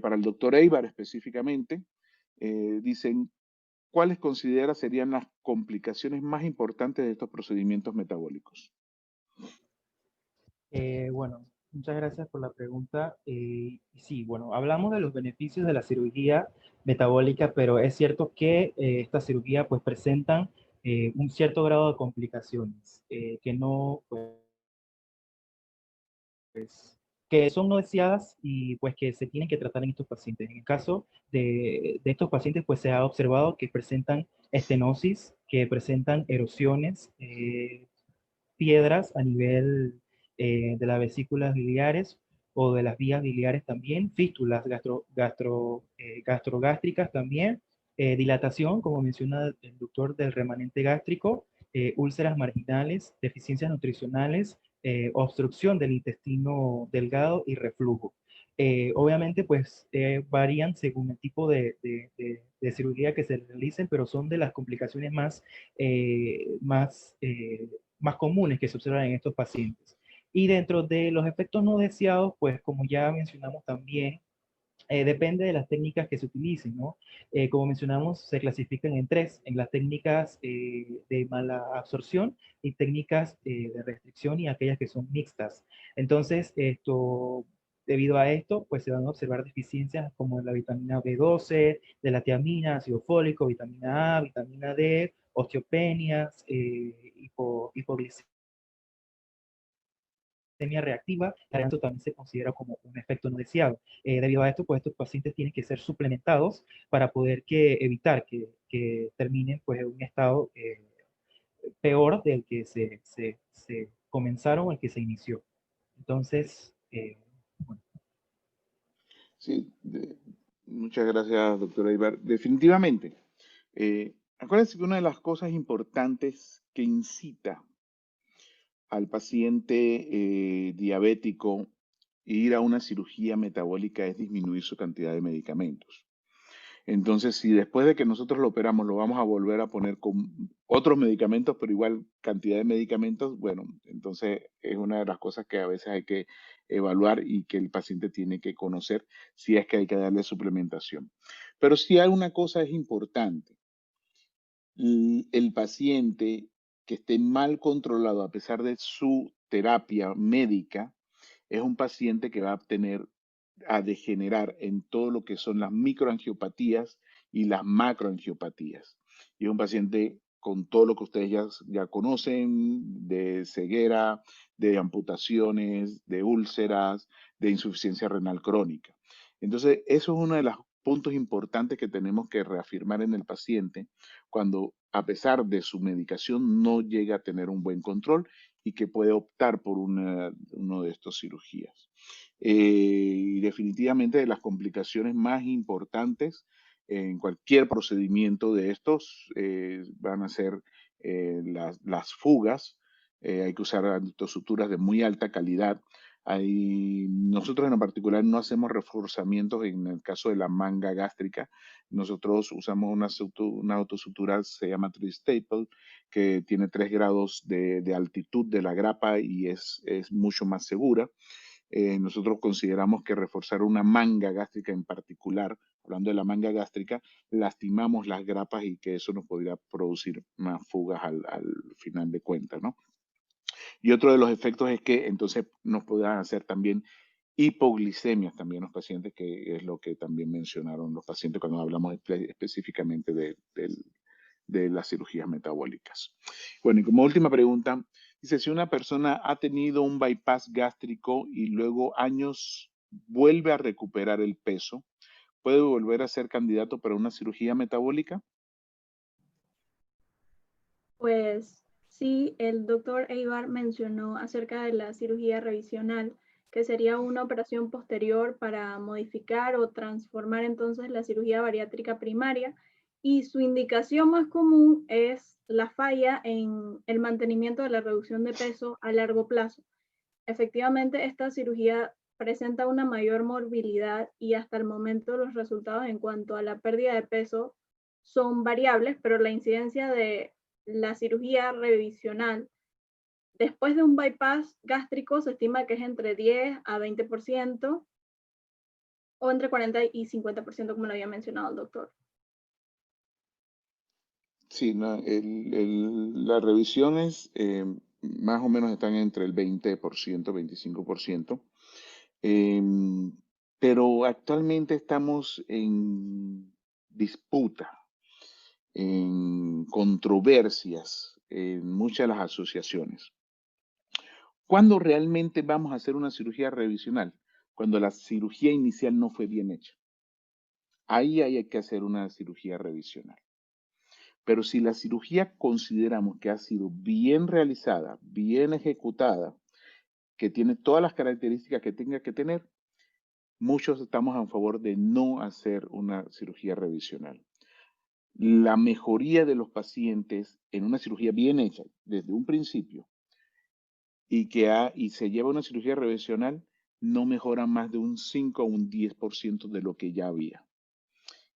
A: para el doctor Eibar específicamente. Dicen, ¿cuáles considera serían las complicaciones más importantes de estos procedimientos metabólicos?
F: Bueno, muchas gracias por la pregunta. Sí, bueno, hablamos de los beneficios de la cirugía metabólica, pero es cierto que esta cirugía pues presentan un cierto grado de complicaciones que no, pues, que son no deseadas y pues que se tienen que tratar en estos pacientes. En el caso de estos pacientes pues se ha observado que presentan estenosis, que presentan erosiones, piedras a nivel de las vesículas biliares o de las vías biliares también, fístulas gastrogástricas también, dilatación, como menciona el doctor, del remanente gástrico, úlceras marginales, deficiencias nutricionales, obstrucción del intestino delgado y reflujo. Obviamente, pues varían según el tipo de cirugía que se realicen, pero son de las complicaciones más comunes que se observan en estos pacientes. Y dentro de los efectos no deseados, pues como ya mencionamos también, depende de las técnicas que se utilicen, ¿no? Como mencionamos, se clasifican en 3, en las técnicas de mala absorción y técnicas de restricción y aquellas que son mixtas. Entonces, debido a esto, pues se van a observar deficiencias como la vitamina B12, de la tiamina, ácido fólico, vitamina A, vitamina D, osteopenias, hipoglicemia reactiva, esto también se considera como un efecto no deseado. Debido a esto, pues estos pacientes tienen que ser suplementados para poder evitar que terminen pues, en un estado peor del que se comenzaron o el que se inició. Entonces, bueno.
A: Sí, muchas gracias, doctora Ibar. Definitivamente, acuérdense que una de las cosas importantes que incita al paciente diabético a ir a una cirugía metabólica es disminuir su cantidad de medicamentos. Entonces, si después de que nosotros lo operamos lo vamos a volver a poner con otros medicamentos, pero igual cantidad de medicamentos, bueno, entonces es una de las cosas que a veces hay que evaluar y que el paciente tiene que conocer si es que hay que darle suplementación. Pero si hay una cosa es importante, el paciente que esté mal controlado a pesar de su terapia médica, es un paciente que va a degenerar en todo lo que son las microangiopatías y las macroangiopatías. Y es un paciente con todo lo que ustedes ya conocen, de ceguera, de amputaciones, de úlceras, de insuficiencia renal crónica. Entonces, eso es una de las puntos importantes que tenemos que reafirmar en el paciente cuando, a pesar de su medicación, no llega a tener un buen control y que puede optar por uno de estas cirugías. Y definitivamente de las complicaciones más importantes en cualquier procedimiento de estos van a ser las fugas. Hay que usar endosuturas de muy alta calidad. Nosotros en lo particular no hacemos reforzamientos en el caso de la manga gástrica. Nosotros usamos una autosutura, se llama Tri-Staple, que tiene 3 grados de altitud de la grapa y es mucho más segura. Nosotros consideramos que reforzar una manga gástrica en particular, hablando de la manga gástrica, lastimamos las grapas y que eso nos podría producir más fugas al final de cuentas, ¿no? Y otro de los efectos es que entonces nos podrán hacer también hipoglicemias también los pacientes, que es lo que también mencionaron los pacientes cuando hablamos específicamente de las cirugías metabólicas. Bueno, y como última pregunta, dice, si una persona ha tenido un bypass gástrico y luego años vuelve a recuperar el peso, ¿puede volver a ser candidato para una cirugía metabólica?
D: Pues sí, el doctor Eibar mencionó acerca de la cirugía revisional, que sería una operación posterior para modificar o transformar entonces la cirugía bariátrica primaria, y su indicación más común es la falla en el mantenimiento de la reducción de peso a largo plazo. Efectivamente, esta cirugía presenta una mayor morbilidad y hasta el momento los resultados en cuanto a la pérdida de peso son variables, pero la incidencia de la cirugía revisional después de un bypass gástrico se estima que es entre 10 a 20% o entre 40 y 50%, como lo había mencionado el doctor.
A: Sí, no, las revisiones más o menos están entre el 20%, 25%. Pero actualmente estamos en disputa, en controversias en muchas de las asociaciones. ¿Cuándo realmente vamos a hacer una cirugía revisional? Cuando la cirugía inicial no fue bien hecha. Ahí hay que hacer una cirugía revisional. Pero si la cirugía consideramos que ha sido bien realizada, bien ejecutada, que tiene todas las características que tenga que tener, muchos estamos a favor de no hacer una cirugía revisional. La mejoría de los pacientes en una cirugía bien hecha desde un principio y se lleva una cirugía revisional no mejora más de un 5 o un 10% de lo que ya había.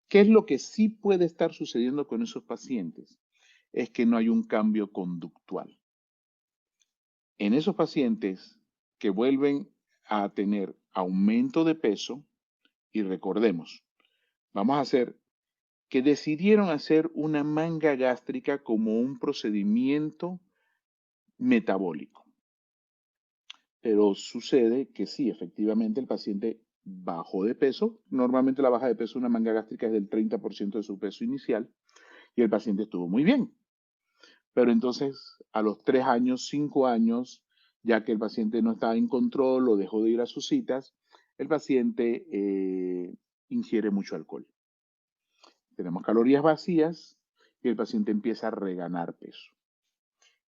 A: ¿Qué es lo que sí puede estar sucediendo con esos pacientes? Es que no hay un cambio conductual. En esos pacientes que vuelven a tener aumento de peso, y recordemos, vamos a hacer que decidieron hacer una manga gástrica como un procedimiento metabólico. Pero sucede que sí, efectivamente el paciente bajó de peso. Normalmente la baja de peso de una manga gástrica es del 30% de su peso inicial y el paciente estuvo muy bien. Pero entonces a los 3 años, 5 años, ya que el paciente no estaba en control o dejó de ir a sus citas, el paciente ingiere mucho alcohol. Tenemos calorías vacías y el paciente empieza a reganar peso.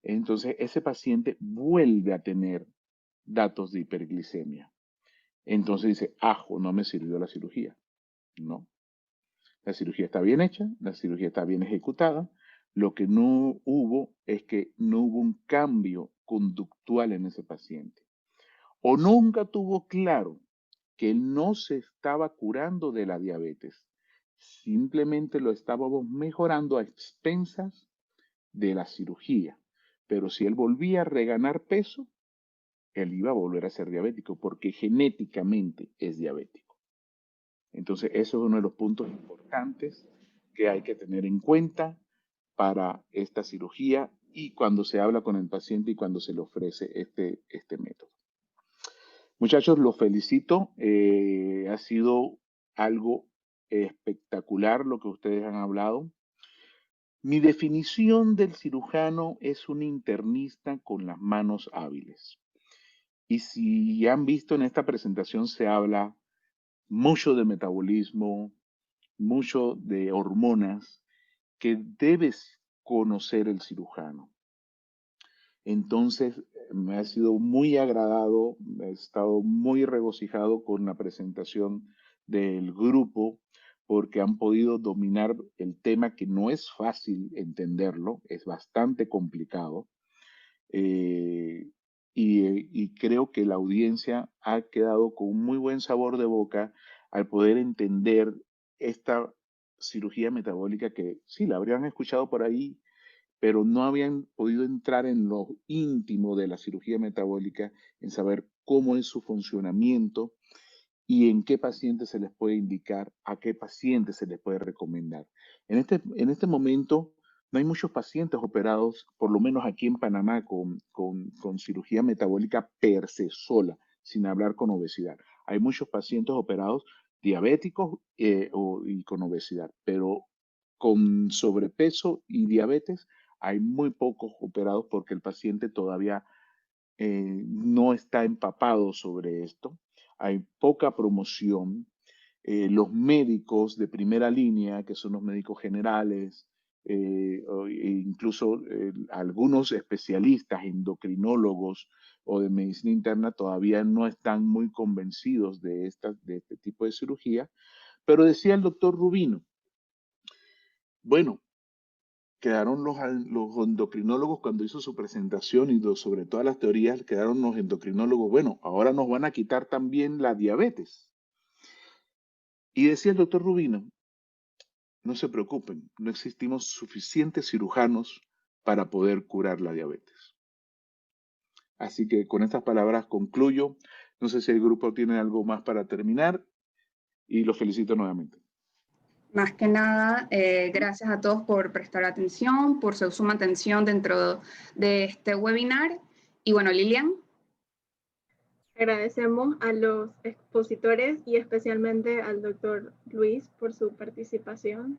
A: Entonces ese paciente vuelve a tener datos de hiperglicemia. Entonces dice, ajo, no me sirvió la cirugía. No. La cirugía está bien hecha, la cirugía está bien ejecutada. Lo que no hubo es que no hubo un cambio conductual en ese paciente. O nunca tuvo claro que él no se estaba curando de la diabetes. Simplemente lo estábamos mejorando a expensas de la cirugía. Pero si él volvía a reganar peso, él iba a volver a ser diabético porque genéticamente es diabético. Entonces, eso es uno de los puntos importantes que hay que tener en cuenta para esta cirugía y cuando se habla con el paciente y cuando se le ofrece este método. Muchachos, los felicito. Ha sido algo espectacular lo que ustedes han hablado. Mi definición del cirujano es un internista con las manos hábiles. Y si han visto en esta presentación se habla mucho de metabolismo, mucho de hormonas que debes conocer el cirujano. Entonces, me ha sido muy agradado, he estado muy regocijado con la presentación del grupo porque han podido dominar el tema que no es fácil entenderlo, es bastante complicado. Y creo que la audiencia ha quedado con un muy buen sabor de boca al poder entender esta cirugía metabólica que sí, la habrían escuchado por ahí, pero no habían podido entrar en lo íntimo de la cirugía metabólica, en saber cómo es su funcionamiento y en qué pacientes se les puede indicar, a qué pacientes se les puede recomendar. En este momento no hay muchos pacientes operados, por lo menos aquí en Panamá, con cirugía metabólica per se sola, sin hablar con obesidad. Hay muchos pacientes operados diabéticos y con obesidad, pero con sobrepeso y diabetes hay muy pocos operados porque el paciente todavía no está empapado sobre esto. Hay poca promoción. Los médicos de primera línea, que son los médicos generales, e incluso algunos especialistas, endocrinólogos o de medicina interna, todavía no están muy convencidos de este tipo de cirugía. Pero decía el doctor Rubino, bueno, quedaron los endocrinólogos cuando hizo su presentación y sobre todas las teorías, quedaron los endocrinólogos, bueno, ahora nos van a quitar también la diabetes. Y decía el doctor Rubino, no se preocupen, no existimos suficientes cirujanos para poder curar la diabetes. Así que con estas palabras concluyo. No sé si el grupo tiene algo más para terminar y los felicito nuevamente.
B: Más que nada, gracias a todos por prestar atención, por su suma atención dentro de este webinar. Y bueno, Lilian.
D: Agradecemos a los expositores y especialmente al doctor Luis por su participación.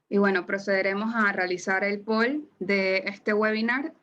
B: Y bueno, procederemos a realizar el poll de este webinar.